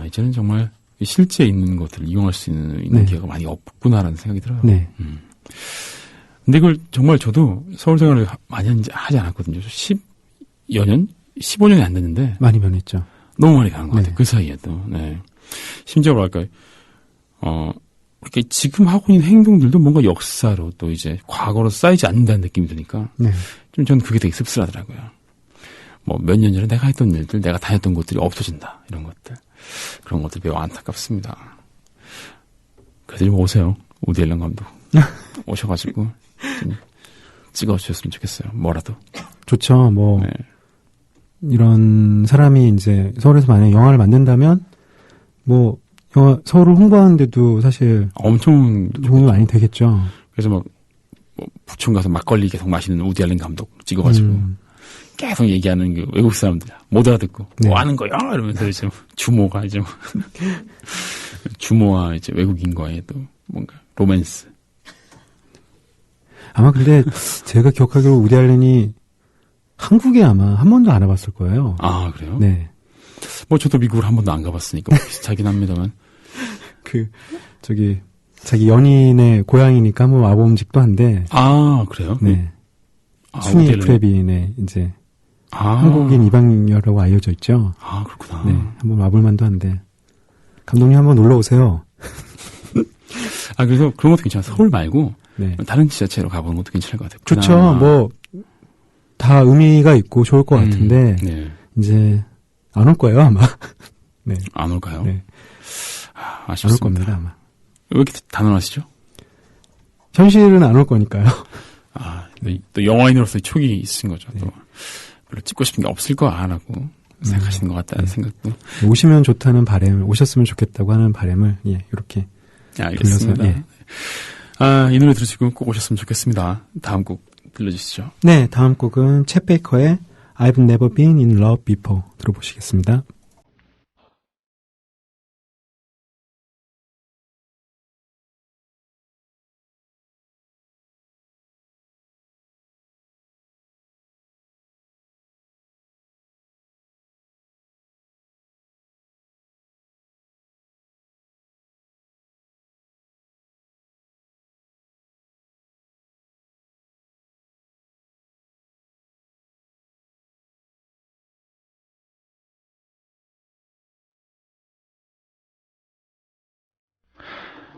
이제는 정말 실제 있는 것들을 이용할 수 있는 네. 기회가 많이 없구나라는 생각이 들어요. 네. 근데 이걸 정말 저도 서울 생활을 많이 하지 않았거든요. 10여 년? 15년이 안 됐는데. 많이 변했죠. 너무 많이 변한 것 네. 같아요. 그 사이에도. 네. 심지어 뭐랄까요. 이렇게 지금 하고 있는 행동들도 뭔가 역사로 또 이제 과거로 쌓이지 않는다는 느낌이 드니까. 네. 좀 저는 그게 되게 씁쓸하더라고요. 뭐 몇 년 전에 내가 했던 일들, 내가 다녔던 곳들이 없어진다. 이런 것들. 그런 것들 매우 안타깝습니다. 그래도 좀 오세요. 우디 앨런 감독. 오셔가지고 좀 찍어주셨으면 좋겠어요. 뭐라도. 좋죠. 뭐 네. 이런 사람이 이제 서울에서 만약에 영화를 만든다면 뭐 서울을 홍보하는데도 사실 엄청 도움이 많이 되겠죠. 그래서 뭐 부천 가서 막걸리 계속 마시는 우디 앨런 감독 찍어가지고 계속 얘기하는 그 외국 사람들 못 알아듣고 네. 뭐 하는 거야 이러면서 이제 주모가 이제 주모와 이제 외국인과의 또 뭔가 로맨스. 아마 근데 제가 기억하기로 우디 알렌이 한국에 아마 한 번도 안 와봤을 거예요. 아 그래요? 네. 뭐 저도 미국을 한 번도 안 가봤으니까 뭐 비슷하긴 합니다만. 자기 연인의 고향이니까 한번 와봄직도 한데. 아 그래요? 네. 아, 순위 우디 앨런. 프레빈의 이제 아. 한국인 이방녀라고 알려져 있죠. 아 그렇구나. 네. 한번 와볼 만도 한데. 감독님 한번 놀러 오세요. 아 그래서 그런 것도 괜찮아. 서울 말고 네. 다른 지자체로 가보는 것도 괜찮을 것 같아요. 좋죠. 그나마. 뭐 다 의미가 있고 좋을 것 같은데 네. 이제 안 올 거예요 아마. 네. 안 올까요? 네. 아, 안 올 아쉽습니다. 겁니다 아마. 왜 이렇게 단언하시죠? 현실은 안 올 거니까요. 아, 또 영화인으로서의 촉이 있으신 거죠. 또 별로 찍고 싶은 게 없을 거야라고 생각하시는 것 같다는 생각도. 오시면 좋다는 바램을, 오셨으면 좋겠다고 하는 바램을 이렇게 알겠습니다. 들려서, 예. 아, 이 노래 들으시고 꼭 오셨으면 좋겠습니다. 다음 곡 들려주시죠. 네, 다음 곡은 챗 베이커의 I've Never Been in Love Before 들어보시겠습니다.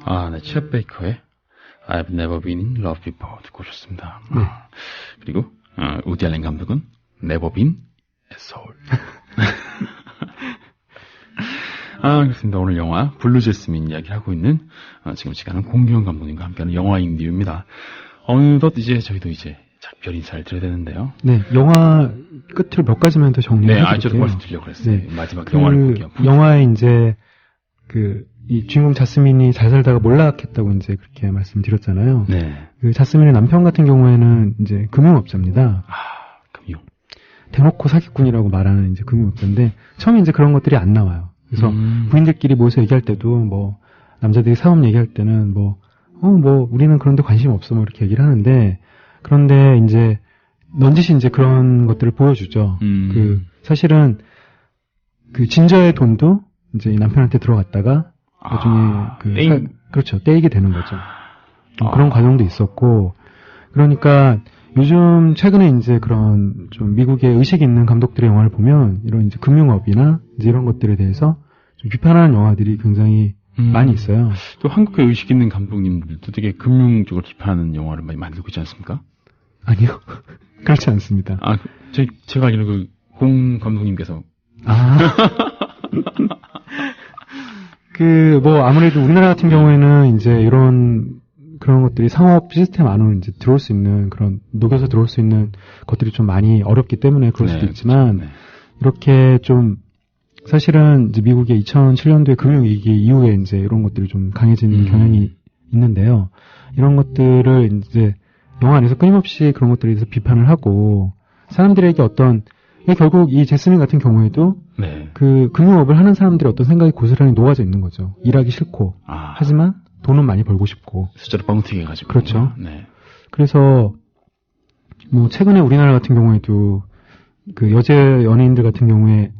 아, 네, 챗 베이커의 I've Never Been in Love Before 듣고 오셨습니다. 네. 그리고 우디 알렌 감독은 Never Been at Seoul. 아, 그렇습니다. 오늘 영화 블루 제스민 이야기를 하고 있는 지금 시간은 공기영 감독님과 함께하는 영화인 리뷰입니다. 어느덧 이제 저희도 이제 작별 인사를 드려야 되는데요. 네, 영화 끝을 몇 가지만 더 네, 정리해드릴게요. 저도 말씀드리려고 그랬어요. 네. 마지막 영화를 볼게요. 영화에 이제 이 주인공 자스민이 잘 살다가 몰락했다고 이제 그렇게 말씀드렸잖아요. 네. 그 자스민의 남편 같은 경우에는 이제 금융업자입니다. 아, 금융. 대놓고 사기꾼이라고 말하는 이제 금융업자인데 처음에 이제 그런 것들이 안 나와요. 그래서 부인들끼리 모여서 얘기할 때도 뭐 남자들이 사업 얘기할 때는 뭐 우리는 그런데 관심 없어 뭐 이렇게 얘기를 하는데 그런데 이제 넌지시 이제 그런 것들을 보여주죠. 사실은 그 진저의 돈도 이제 이 남편한테 들어갔다가 나중에 그렇죠. 떼이게 되는 거죠. 그런 과정도 있었고 그러니까 요즘 최근에 이제 그런 좀 미국의 의식 있는 감독들의 영화를 보면 이런 이제 금융업이나 이제 이런 것들에 대해서 좀 비판하는 영화들이 굉장히 많이 있어요. 또 한국의 의식 있는 감독님들도 되게 금융 쪽을 비판하는 영화를 많이 만들고 있지 않습니까? 아니요. 그렇지 않습니다. 아, 제가 알기로는 공 감독님께서 아무래도 우리나라 같은 경우에는 이제 그런 것들이 상업 시스템 안으로 이제 들어올 수 있는 그런 녹여서 들어올 수 있는 것들이 좀 많이 어렵기 때문에 그럴 수도 있지만 그렇죠. 네. 이렇게 좀 사실은 이제 미국의 2007년도에 금융위기 이후에 이제 이런 것들이 좀 강해진 경향이 있는데요. 이런 것들을 이제 영화 안에서 끊임없이 그런 것들에 대해서 비판을 하고 사람들에게 결국 이 제스민 같은 경우에도 네. 그 금융업을 하는 사람들의 어떤 생각이 고스란히 녹아져 있는 거죠. 일하기 싫고 하지만 돈은 많이 벌고 싶고 숫자로 뻥튀기 해가지고 그렇죠. 네. 그래서 뭐 최근에 우리나라 같은 경우에도 그 여제 연예인들 같은 경우에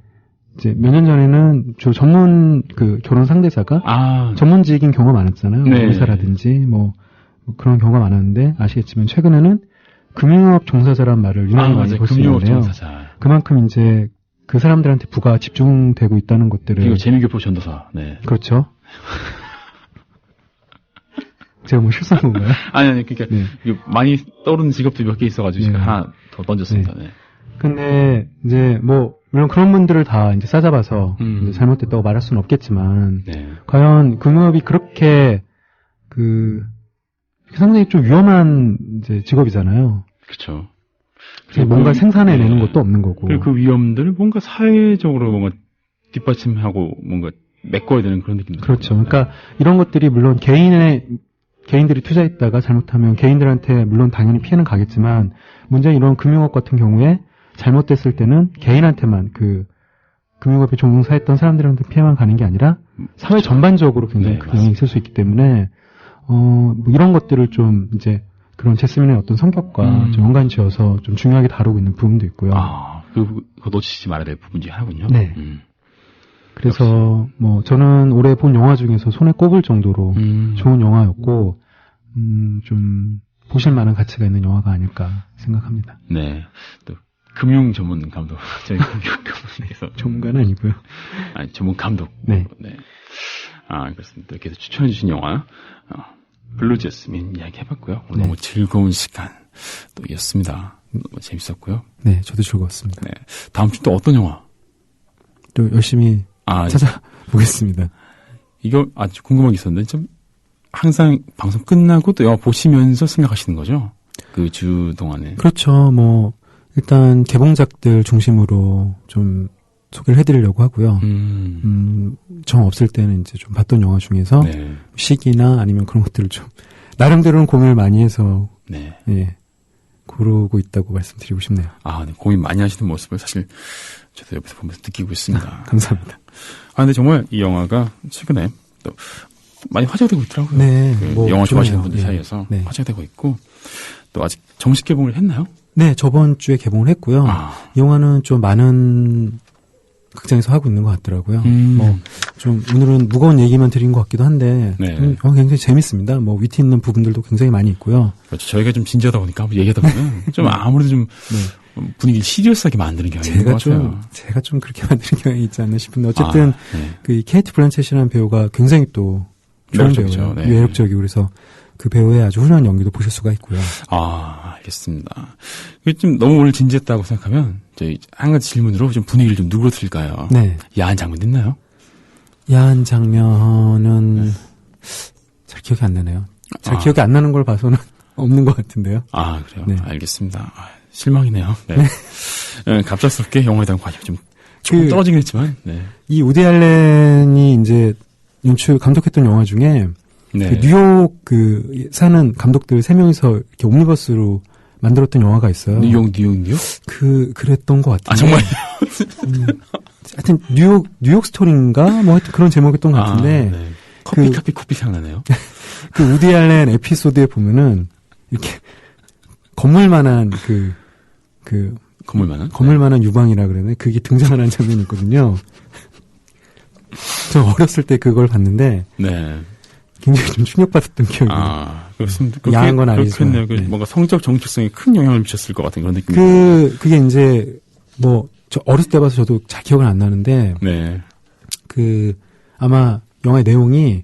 이제 몇 년 전에는 저 전문 그 결혼 상대자가 전문직인 경우가 많았잖아요. 네. 의사라든지 뭐 그런 경우가 많았는데 아시겠지만 최근에는 금융업 종사자란 말을 유난히 많이 볼 수 금융업 있는데요. 종사자. 그만큼 이제 그 사람들한테 부가 집중되고 있다는 것들을 그리고 재미교포 전도사. 네. 그렇죠. 제가 뭐 실수한 건가요? 아니 그러니까 네. 많이 떠오르는 직업들이 몇 개 있어가지고 제가 네. 하나 더 던졌습니다. 네. 근데 이제 뭐 물론 그런 분들을 다 이제 싸잡아서 이제 잘못됐다고 말할 수는 없겠지만 네. 과연 금융업이 그렇게 상당히 좀 위험한 이제 직업이잖아요. 그렇죠. 뭔가 생산해내는 것도 없는 거고. 그리고 그 위험들을 뭔가 사회적으로 뭔가 뒷받침하고 뭔가 메꿔야 되는 그런 느낌도. 그렇죠. 그러니까 이런 것들이 물론 개인들이 투자했다가 잘못하면 개인들한테 물론 당연히 피해는 가겠지만 문제는 이런 금융업 같은 경우에 잘못됐을 때는 개인한테만 그 금융업에 종사했던 사람들한테 피해만 가는 게 아니라 사회 그렇죠. 전반적으로 굉장히 네, 큰 영향이 있을 수 있기 때문에 뭐 이런 것들을 좀 이제 그런 제스민의 어떤 성격과 좀 연관지어서 좀 중요하게 다루고 있는 부분도 있고요. 그거 놓치지 말아야 될 부분 중에 하나군요. 네. 그래서 뭐 저는 올해 본 영화 중에서 손에 꼽을 정도로 좋은 영화였고 좀 보실 만한 가치가 있는 영화가 아닐까 생각합니다. 네. 또 금융 전문 감독 저희 금융 감독님께서 전문가는 아니고요. 아니 전문 감독. 네. 네. 그렇습니다. 이렇게 추천해 주신 영화 블루 제스민 이야기 해봤고요. 오늘 너무 즐거운 시간 또 이었습니다. 너무 재밌었고요. 네, 저도 즐거웠습니다. 네. 다음 주 또 어떤 영화? 또 열심히 찾아보겠습니다. 이거 아주 궁금한 게 있었는데 좀 항상 방송 끝나고 또 영화 보시면서 생각하시는 거죠? 그 주 동안에. 그렇죠. 뭐 일단 개봉작들 중심으로 좀 소개를 해드리려고 하고요. 정 없을 때는 이제 좀 봤던 영화 중에서 네. 시기나 아니면 그런 것들을 좀 나름대로는 고민을 많이 해서 네. 예, 고르고 있다고 말씀드리고 싶네요. 네, 고민 많이 하시는 모습을 사실 저도 옆에서 보면서 느끼고 있습니다. 감사합니다. 근데 정말 이 영화가 최근에 또 많이 화제가 되고 있더라고요. 네, 뭐 영화 좋아하시는 분들 사이에서 화제가 되고 있고 또 아직 정식 개봉을 했나요? 네, 저번 주에 개봉을 했고요. 이 영화는 좀 많은 극장에서 하고 있는 것 같더라고요. 뭐 좀 오늘은 무거운 얘기만 드린 것 같기도 한데 굉장히 재밌습니다. 뭐 위트 있는 부분들도 굉장히 많이 있고요. 그렇죠. 저희가 좀 진지하다 보니까 얘기하다 보면 좀 아무래도 좀 분위기를 시리어스하게 만드는 경향이 있는 것 같아요. 제가 좀 그렇게 만드는 경향이 있지 않나 싶은데 어쨌든 그 케이트 블란쳇이라는 배우가 굉장히 또 좋은 배우예요. 매력적이고 그래서 그 배우의 아주 훌륭한 연기도 보실 수가 있고요. 알겠습니다. 좀 너무 오늘 진지했다고 생각하면 저희 한 가지 질문으로 좀 분위기를 좀 누그러뜨릴까요? 네. 야한 장면 있나요? 야한 장면은 잘 기억이 안 나네요. 잘 기억이 안 나는 걸 봐서는 없는 것 같은데요. 그래요? 네. 알겠습니다. 실망이네요. 네. 네, 갑작스럽게 영화에 대한 관심이 좀 떨어지긴 했지만, 네. 이 우디 알렌이 이제 감독했던 영화 중에 그 뉴욕 사는 감독들 3명이서 이렇게 옴니버스로 만들었던 영화가 있어요. 뉴욕? 그랬던 것 같아요. 정말요? 하여튼 뉴욕 스토리인가? 뭐 하여튼 그런 제목이었던 것 같은데. 커피 생각나네요. 그 우디 알렌 에피소드에 보면은 이렇게 건물만한 건물만한 유방이라 그러네. 그게 등장하는 장면이 있거든요. 저 어렸을 때 그걸 봤는데. 네. 굉장히 좀 충격받았던 기억이 나요. 그렇습니다. 야한 건 아니죠. 네. 뭔가 성적 정체성에 큰 영향을 미쳤을 것 같은 그런 느낌이. 그게 이제, 저 어렸을 때 봐서 저도 잘 기억은 안 나는데. 네. 아마 영화의 내용이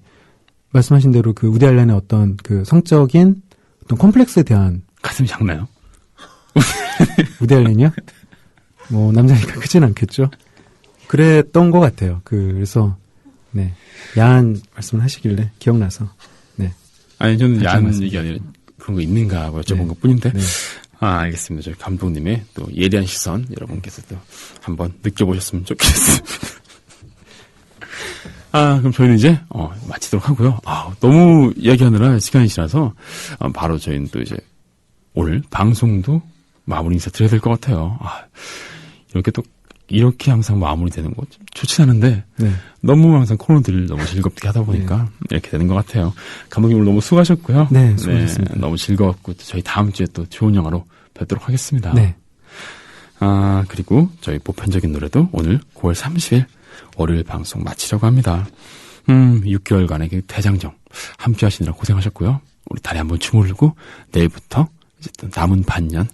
말씀하신 대로 그 우디 알렌의 어떤 성적인 어떤 컴플렉스에 대한. 가슴이 작나요? 우디 알렌이요? 남자니까 크진 않겠죠. 그랬던 것 같아요. 그래서, 네. 야한 말씀을 하시길래 기억나서. 네. 아니 저는 야한 얘기 아니라 그런 거 있는가 여쭤본 것 뿐인데. 네. 알겠습니다. 저희 감독님의 또 예리한 시선 여러분께서 또 한번 느껴보셨으면 좋겠습니다. 그럼 저희는 이제 마치도록 하고요. 너무 이야기하느라 시간이 지나서 바로 저희는 또 이제 오늘 방송도 마무리 인사 드려야 될 것 같아요. 이렇게 항상 마무리되는 거 좋진 않은데 너무 항상 코너들을 너무 즐겁게 하다 보니까 이렇게 되는 것 같아요. 감독님 오늘 너무 수고하셨고요. 네, 수고하셨습니다. 너무 즐거웠고 저희 다음 주에 또 좋은 영화로 뵙도록 하겠습니다. 네. 그리고 저희 보편적인 노래도 오늘 9월 30일 월요일 방송 마치려고 합니다. 6개월간의 그 대장정 함께 하시느라 고생하셨고요. 우리 다리 한번 주무르고 내일부터 이제 또 남은 반년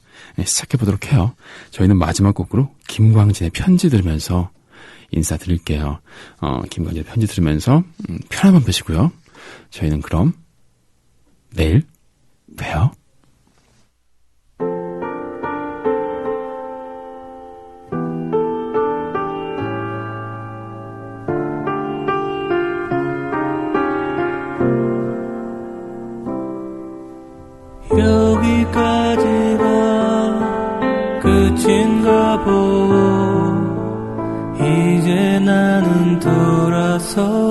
시작해보도록 해요. 저희는 마지막 곡으로 김광진의 편지 들으면서 인사드릴게요. 김광진의 편지 들으면서 편한 밤 되시고요. 저희는 그럼 내일 봬요. 여기까지가 끝인가 보. 이제 나는 돌아서겠어.